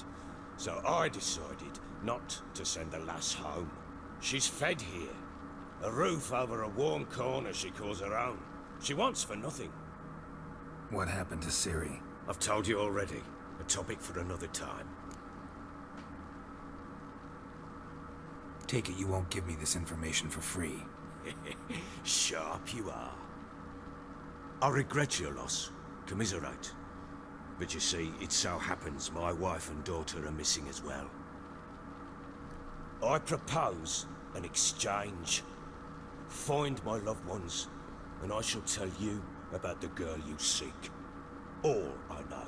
So I decided not to send the lass home. She's fed here. A roof over a warm corner she calls her own. She wants for nothing. What happened to Ciri? I've told you already. A topic for another time. Take it you won't give me this information for free. Sharp you are. I regret your loss. Commiserate. But you see, it so happens my wife and daughter are missing as well. I propose an exchange. Find my loved ones, and I shall tell you about the girl you seek. All I know.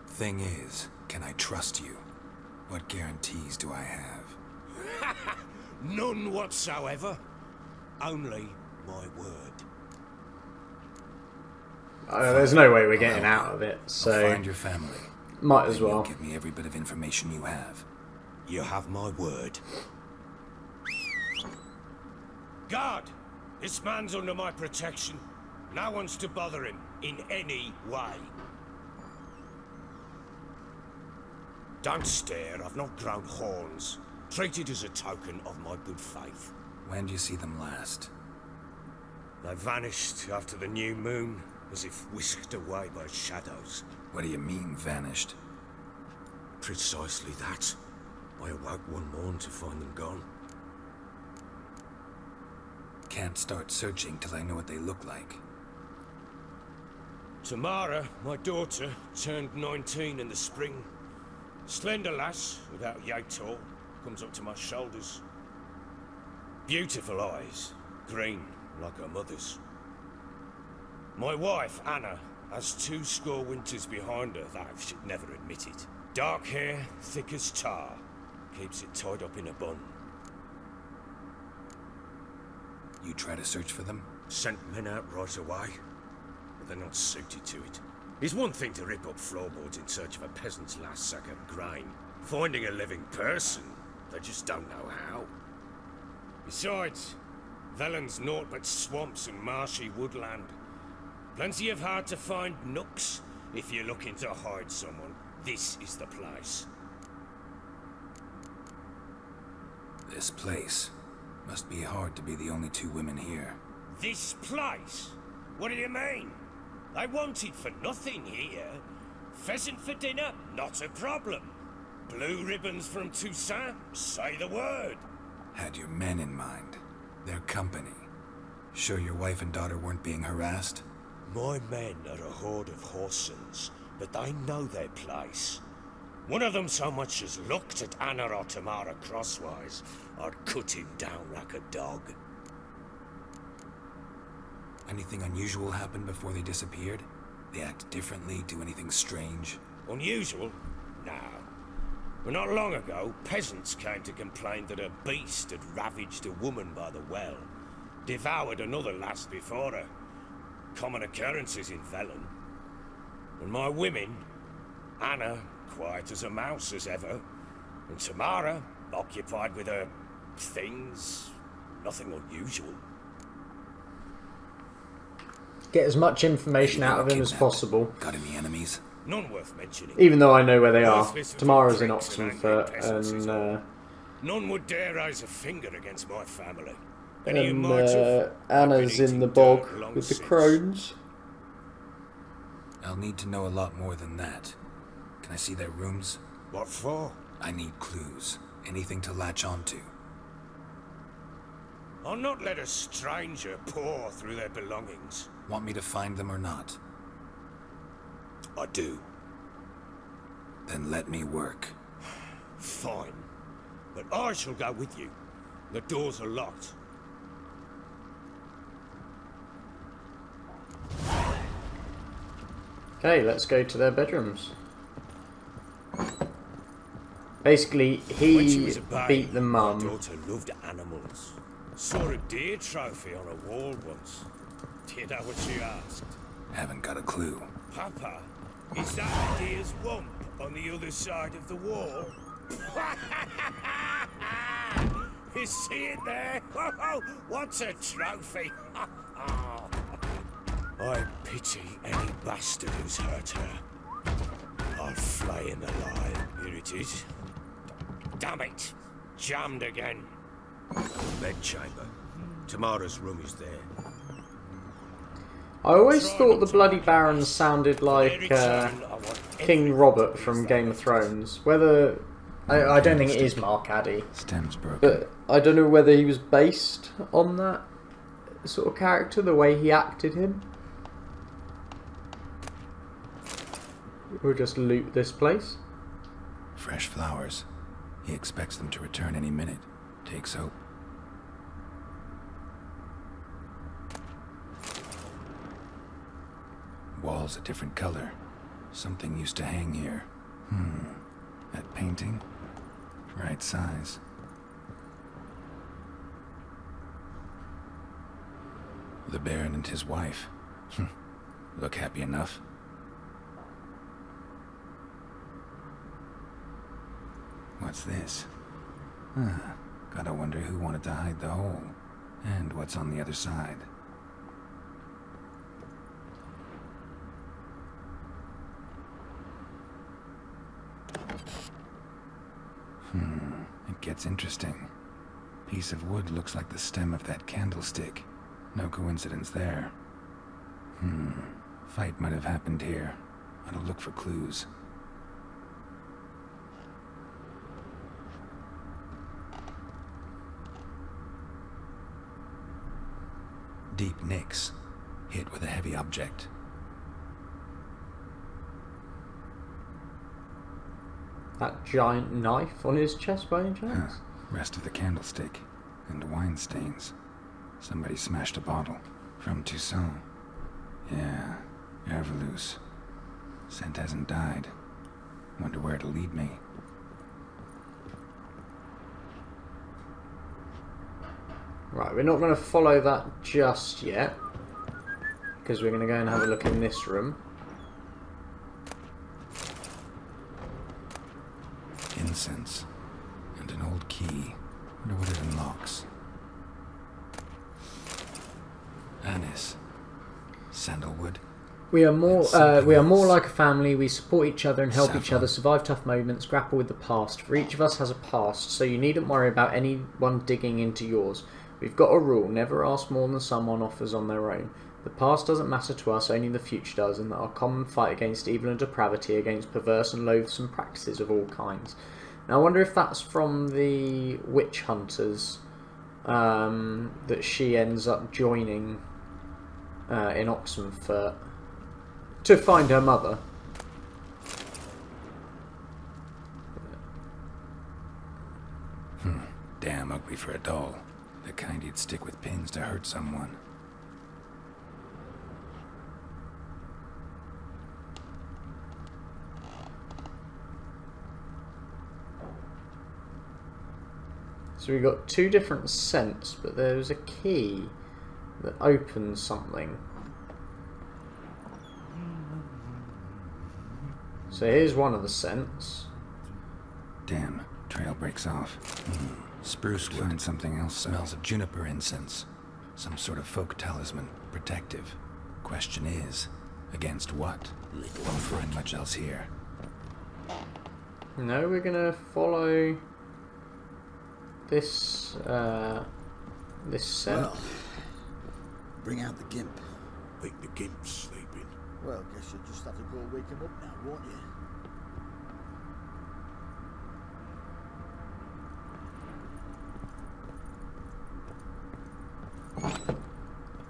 Thing is, can I trust you? What guarantees do I have? None whatsoever. Only my word. There's no way we're getting out of it, so... I'll find your family. Might as well. Give me every bit of information you have. You have my word. Guard! This man's under my protection. No one's to bother him in any way. Don't stare, I've not grown horns. Treat it as a token of my good faith. When did you see them last? They vanished after the new moon, as if whisked away by shadows. What do you mean, vanished? Precisely that. I awoke one morn to find them gone. Can't start searching till I know what they look like. Tamara, my daughter, turned 19 in the spring. Slender lass, about yay tall, comes up to my shoulders. Beautiful eyes, green like her mother's. My wife, Anna, has 20 winters behind her, though she'd never admit it. Dark hair, thick as tar, keeps it tied up in a bun. You try to search for them? Sent men out right away, but they're not suited to it. It's one thing to rip up floorboards in search of a peasant's last sack of grain. Finding a living person, they just don't know how. Besides, Velen's naught but swamps and marshy woodland. Plenty of hard-to-find nooks. If you're looking to hide someone, this is the place. This place. Must be hard to be the only 2 women here. This place? What do you mean? I want it for nothing here. Pheasant for dinner? Not a problem. Blue ribbons from Toussaint? Say the word. Had your men in mind. Their company. Sure your wife and daughter weren't being harassed? My men are a horde of whoresons, but they know their place. One of them so much as looked at Anna or Tamara crosswise, I'd cut him down like a dog. Anything unusual happened before they disappeared? They act differently, do anything strange? Unusual? No. But not long ago, peasants came to complain that a beast had ravaged a woman by the well. Devoured another lass before her. Common occurrences in Velen. And my women, Anna, quiet as a mouse as ever, and Tamara, occupied with her things, nothing unusual. Get as much information out of him as possible. Got any enemies? None worth mentioning. Even though I know where they are. Tamara's in Oxenfurt, and none would dare raise a finger against my family. Anna's in the bog with the crones. I'll need to know a lot more than that. Can I see their rooms? What for? I need clues. Anything to latch onto. I'll not let a stranger pore through their belongings. Want me to find them or not? I do. Then let me work. Fine. But I shall go with you. The doors are locked. Okay, let's go to their bedrooms. Basically, When she he was a babe, beat the my mum. daughter loved animals. Saw a deer trophy on a wall once. Do you know what she asked? Haven't got a clue. Papa, is that a deer's wump on the other side of the wall? You see it there? What's a trophy? I pity any bastard who's hurt her. I'll flay him alive. Here it is. Damn it! Jammed again. Bedchamber. Tamara's room is there. I always thought the Bloody Baron sounded like King Robert from Game of Thrones. Whether I don't think it is Mark Addy. Stem's broken. But I don't know whether he was based on that sort of character, the way he acted him. We'll just loot this place. Fresh flowers. He expects them to return any minute. Takes hope. Walls a different color. Something used to hang here. That painting? Right size. The Baron and his wife. Look happy enough. What's this? Gotta wonder who wanted to hide the hole. And what's on the other side. It gets interesting. Piece of wood looks like the stem of that candlestick. No coincidence there. Fight might have happened here. Ought to look for clues. Deep nicks. Hit with a heavy object. That giant knife on his chest by any chance? Rest of the candlestick. And wine stains. Somebody smashed a bottle. From Toussaint. Yeah, Herveloos. Scent hasn't died. Wonder where it'll lead me. Right, we're not going to follow that just yet. Because we're going to go and have a look in this room. Incense. And an old key. Wonder what it unlocks. Anise. Sandalwood. We are more like a family. We support each other and help each other survive tough moments, grapple with the past. For each of us has a past, so you needn't worry about anyone digging into yours. We've got a rule, never ask more than someone offers on their own. The past doesn't matter to us, only the future does, and that our common fight against evil and depravity, against perverse and loathsome practices of all kinds. Now I wonder if that's from the witch hunters that she ends up joining in Oxenfurt to find her mother. Damn ugly for a doll. The kind you'd stick with pins to hurt someone. So we've got two different scents, but there's a key that opens something. So here's one of the scents. Damn, trail breaks off. Spruce wood. Find something else. Smells of juniper incense. Some sort of folk talisman. Protective. Question is, against what? Won't find much else here. No, we're gonna follow this this scent. Well, bring out the gimp. Think the gimp's sleeping. Well, guess you'll just have to go wake him up now, won't you?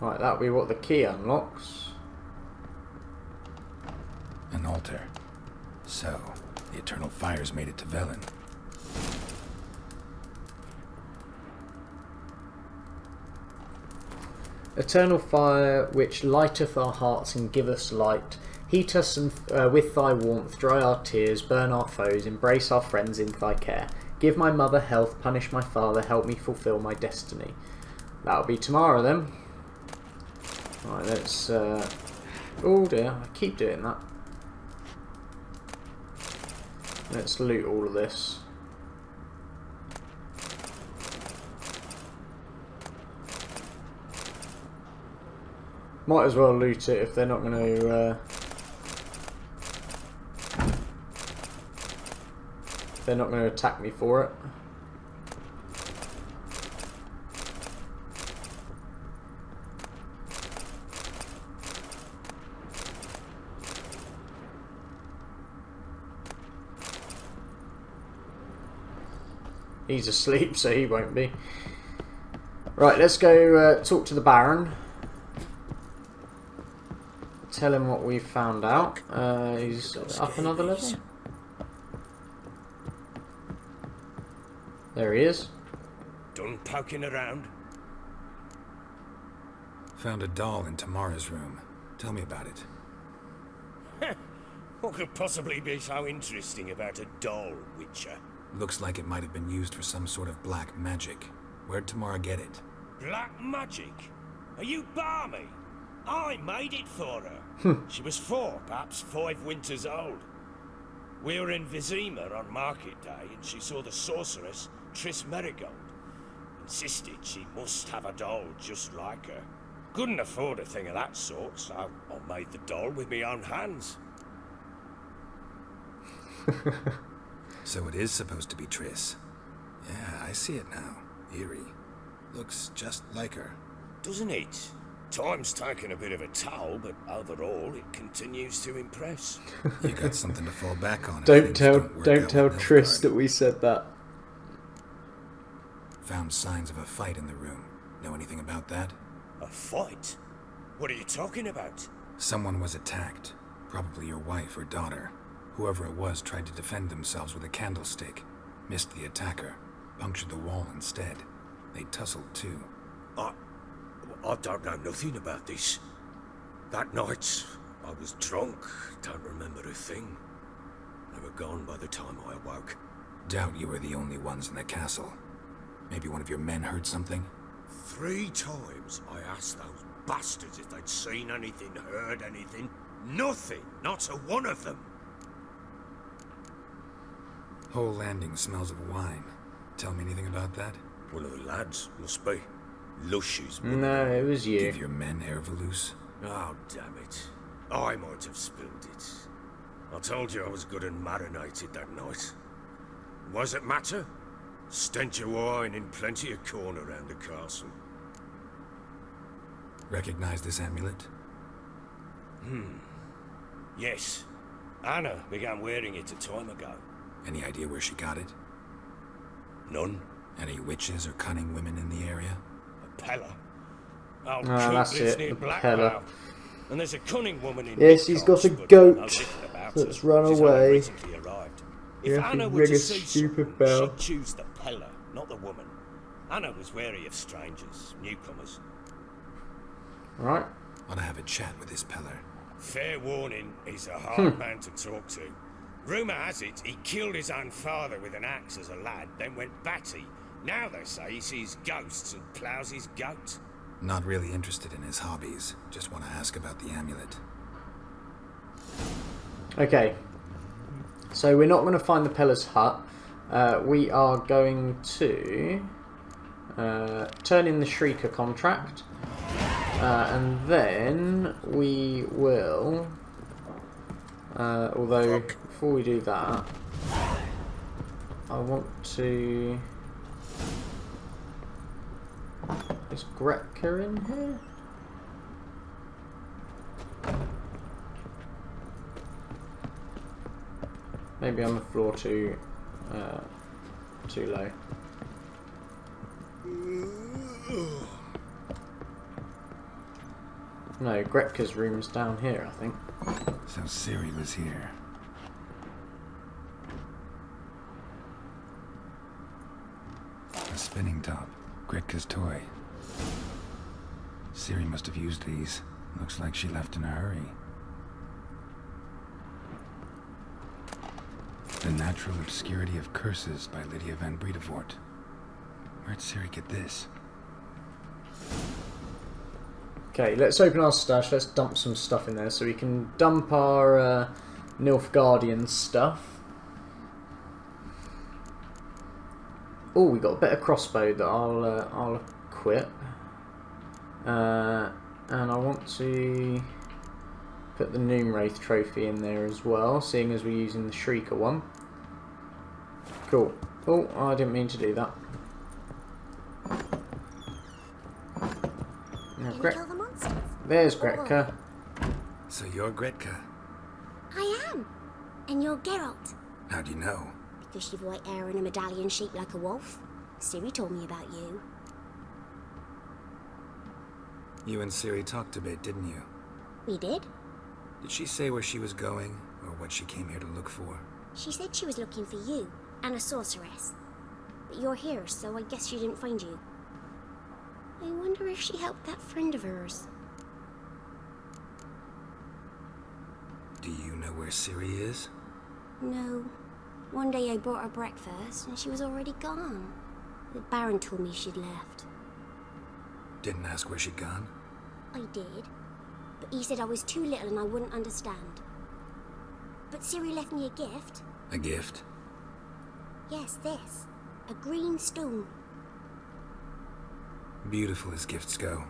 Right, that'll be what the key unlocks. An altar. So, the eternal fires made it to Velen. Eternal fire, which lighteth our hearts and giveth light. Heat us with thy warmth, dry our tears, burn our foes, embrace our friends in thy care. Give my mother health, punish my father, help me fulfill my destiny. That'll be tomorrow then. Right, let's... oh dear, I keep doing that. Let's loot all of this. Might as well loot it if they're not going to... they're not going to attack me for it. He's asleep, so he won't be. Right, let's go talk to the Baron. Tell him what we've found out. He's up another level. There he is. Done poking around? Found a doll in Tamara's room. Tell me about it. What could possibly be so interesting about a doll, Witcher? Looks like it might have been used for some sort of black magic. Where'd Tamara get it? Black magic? Are you balmy? I made it for her. She was 4, perhaps 5 winters old. We were in Vizima on market day, and she saw the sorceress, Triss Merigold. Insisted she must have a doll just like her. Couldn't afford a thing of that sort, so I made the doll with my own hands. So it is supposed to be Triss. Yeah, I see it now. Eerie. Looks just like her. Doesn't it? Time's taken a bit of a toll, but overall it continues to impress. You got something to fall back on. Don't tell Triss that we said that. Found signs of a fight in the room. Know anything about that? A fight? What are you talking about? Someone was attacked. Probably your wife or daughter. Whoever it was tried to defend themselves with a candlestick. Missed the attacker. Punctured the wall instead. They tussled too. I don't know nothing about this. That night, I was drunk. Don't remember a thing. They were gone by the time I awoke. Doubt you were the only ones in the castle. Maybe one of your men heard something? 3 times I asked those bastards if they'd seen anything, heard anything. Nothing. Not a one of them. Whole landing smells of wine. Tell me anything about that? One of the lads, must be. Lushes. No, it was you. Give your men Ervalus? Oh, damn it. I might have spilled it. I told you I was good and marinated that night. What does it matter? Stench of wine and plenty of corn around the castle. Recognize this amulet? Yes. Anna began wearing it a time ago. Any idea where she got it? None. Any witches or cunning women in the area? A Pella. Old that's it, near the Blackwell. Pella. And there's a cunning woman in Yes, he's got a goat that's run away. If Anna were ring to a see stupid someone, bell. she'd choose the Pella, not the woman. Anna was wary of strangers, newcomers. Right. Want to have a chat with this Peller. Fair warning, he's a hard man to talk to. Rumour has it he killed his own father with an axe as a lad, then went batty. Now they say he sees ghosts and ploughs his goat. Not really interested in his hobbies. Just want to ask about the amulet. Okay. So we're not going to find the Peller's hut. We are going to turn in the Shrieker contract. And then we will... although, before we do that, I want to... Is Gretka in here? Maybe on the floor too low. No, Gretka's room's down here, I think. So Ciri was here. A spinning top. Gretka's toy. Ciri must have used these. Looks like she left in a hurry. The Natural Obscurity of Curses by Lydia van Bredevoort. Where'd Ciri get this? Okay, let's open our stash. Let's dump some stuff in there so we can dump our Nilfgaardian stuff. Oh, we got a better crossbow that I'll equip. And I want to put the Noomwraith trophy in there as well, seeing as we're using the Shrieker one. Cool. Oh, I didn't mean to do that. There's Gretka. So you're Gretka? I am. And you're Geralt. How do you know? Because you've white hair and a medallion shaped like a wolf. Ciri told me about you. You and Ciri talked a bit, didn't you? We did? Did she say where she was going, or what she came here to look for? She said she was looking for you, and a sorceress. But you're here, so I guess she didn't find you. I wonder if she helped that friend of hers. Do you know where Ciri is? No. One day I brought her breakfast, and she was already gone. The Baron told me she'd left. Didn't ask where she'd gone? I did. But he said I was too little and I wouldn't understand. But Ciri left me a gift. A gift? Yes, this. A green stone. Beautiful as gifts go.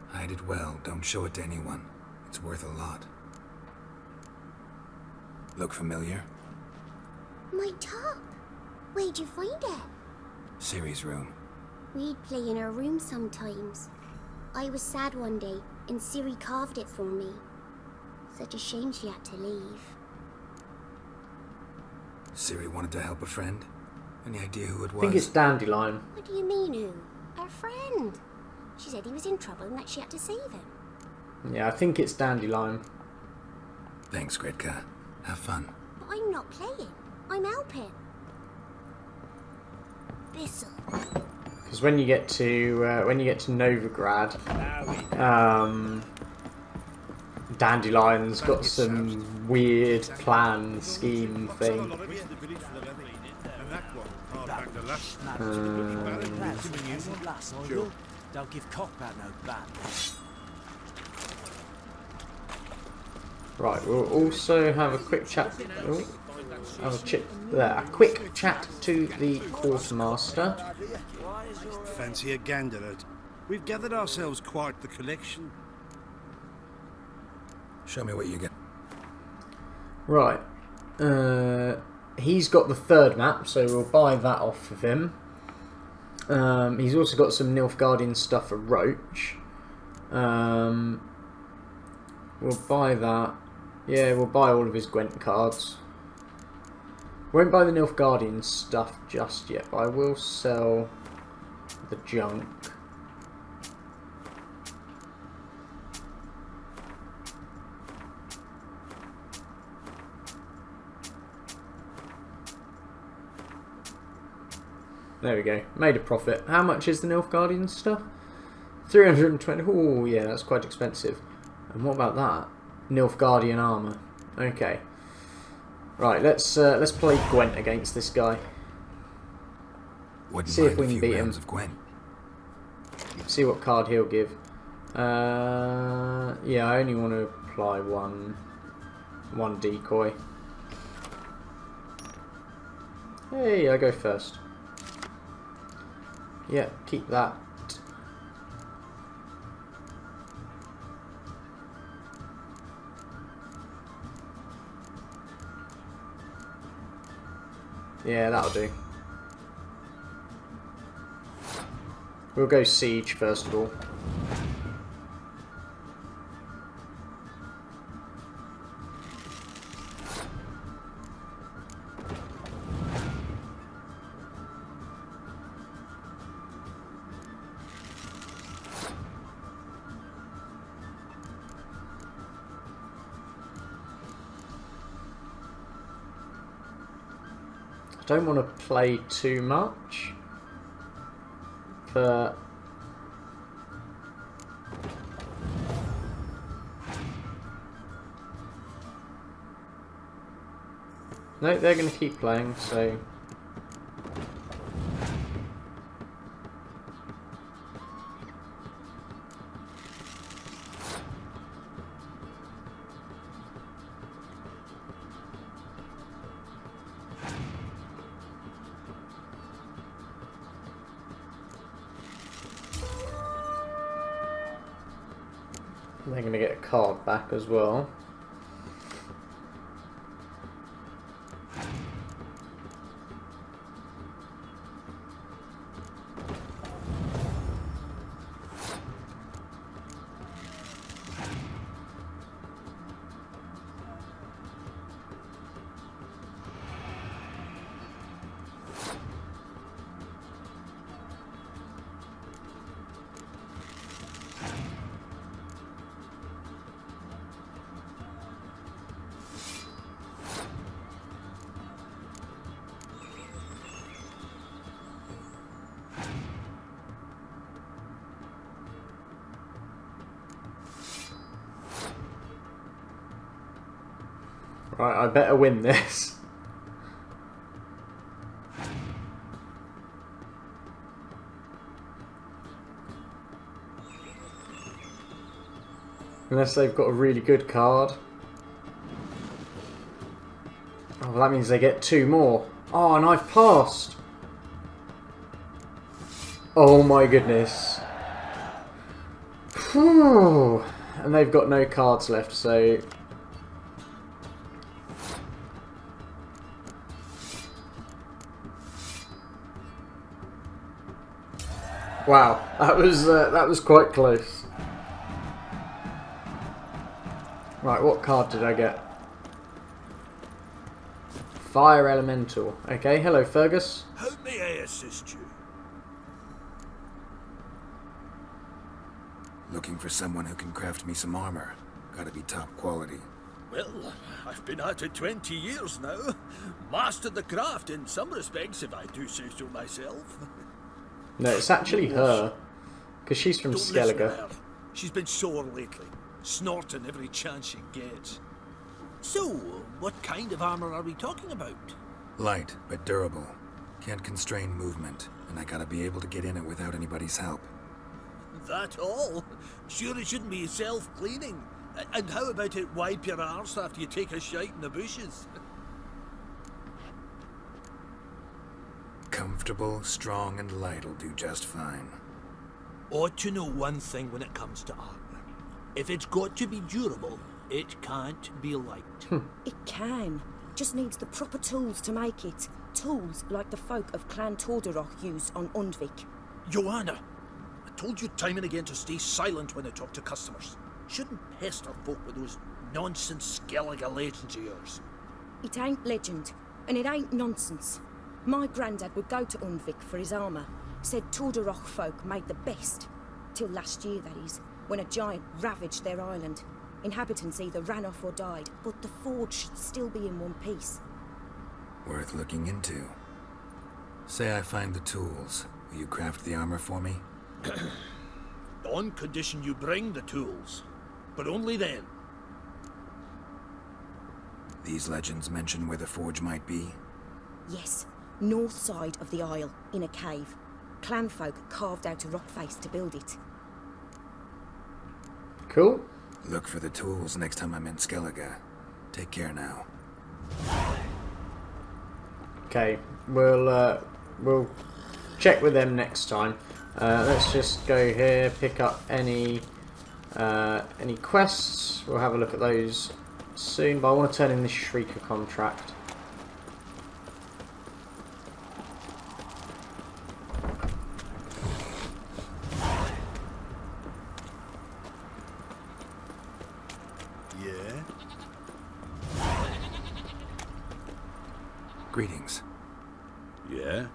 Hide it well, don't show it to anyone. It's worth a lot. Look familiar? My top. Where'd you find it? Ciri's room. We'd play in her room sometimes. I was sad one day, and Ciri carved it for me. Such a shame she had to leave. Ciri wanted to help a friend? Any idea who it was? I think it's Dandelion. What do you mean, who? Our friend. She said he was in trouble and that she had to save him. Yeah, I think it's Dandelion. Thanks, Gretka. Have fun. But I'm not playing. I'm helping. This'll. Because when you get to Novigrad, Dandelion's got some weird plan scheme thing. Don't give cock about no ban. Right, we'll also have a quick chat. A quick chat to the quartermaster. Fancy a gander out. We've gathered ourselves quite the collection. Show me what you get. Right. He's got the third map, so we'll buy that off of him. He's also got some Nilfgaardian stuff for Roach. We'll buy that. Yeah, we'll buy all of his Gwent cards. Won't buy the Nilfgaardian stuff just yet, but I will sell the junk. There we go. Made a profit. How much is the Nilfgaardian stuff? 320. Oh, yeah, that's quite expensive. And what about that? Nilfgaardian armor. Okay. Right, let's play Gwent against this guy. See if we can beat him. Of Gwent. See what card he'll give. Yeah, I only want to apply one decoy. Hey, I go first. Yeah, keep that. Yeah, that'll do. We'll go siege first of all. I don't want to play too much, but No, they're going to keep playing, so... They're going to get a card back as well. Right, I better win this. Unless they've got a really good card. Oh, well, that means they get 2 more. Oh, and I've passed. Oh my goodness. Whew. And they've got no cards left, so... Wow, that was quite close. Right, what card did I get? Fire Elemental. Okay, hello Fergus. How may I assist you? Looking for someone who can craft me some armor. Gotta be top quality. Well, I've been at it 20 years now. Mastered the craft in some respects, if I do say so myself. No, it's actually her. Because she's from Skellige. She's been sore lately, snorting every chance she gets. So, what kind of armor are we talking about? Light, but durable. Can't constrain movement, and I gotta be able to get in it without anybody's help. That all? Sure it shouldn't be self-cleaning. And how about it wipe your arse after you take a shite in the bushes? Comfortable, strong, and light'll do just fine. Ought to know one thing when it comes to armor. If it's got to be durable, it can't be light. It can. Just needs the proper tools to make it. Tools like the folk of Clan Tordarroch used on Undvik. Joanna, I told you time and again to stay silent when I talk to customers. Shouldn't pester folk with those nonsense Skellige legends of yours. It ain't legend, and it ain't nonsense. My granddad would go to Undvik for his armour. Said Tordarroch folk made the best. Till last year, that is, when a giant ravaged their island. Inhabitants either ran off or died, but the forge should still be in one piece. Worth looking into. Say I find the tools. Will you craft the armor for me? On condition you bring the tools. But only then. These legends mention where the forge might be? Yes. North side of the isle, in a cave. Clanfolk carved out a rock face to build it. Cool. Look for the tools next time I'm in Skellige. Take care now. Okay, we'll check with them next time. Let's just go here, pick up any quests. We'll have a look at those soon, but I want to turn in this Shrieker contract. Greetings. Yeah?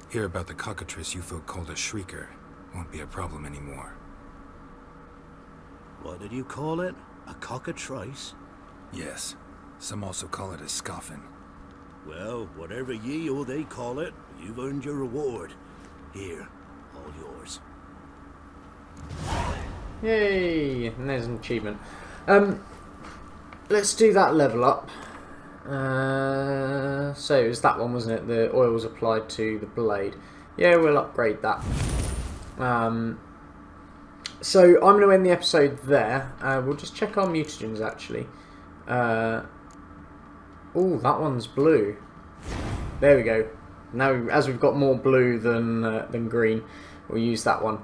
Hear about the cockatrice you folk called a Shrieker. Won't be a problem anymore. What did you call it? A cockatrice? Yes. Some also call it a scoffin. Well, whatever ye or they call it, you've earned your reward. Here, all yours. Yay! And there's an achievement. Let's do that level up. So it was that one, wasn't it? The oil was applied to the blade. Yeah, we'll upgrade that. So I'm going to end the episode there. We'll just check our mutagens actually. Oh, that one's blue. There we go. Now, as we've got more blue than green, we'll use that one.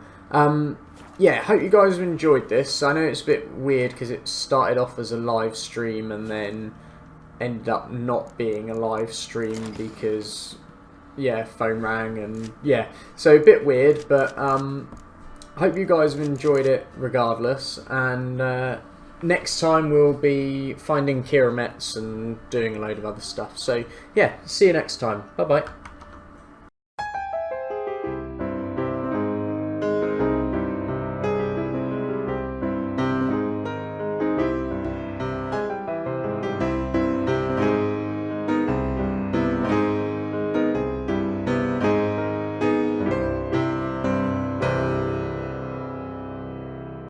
Yeah, hope you guys have enjoyed this. I know it's a bit weird because it started off as a live stream and then ended up not being a live stream because, yeah, phone rang and yeah. So a bit weird, but hope you guys have enjoyed it regardless. And next time we'll be finding Kiramets and doing a load of other stuff. So yeah, see you next time. Bye bye.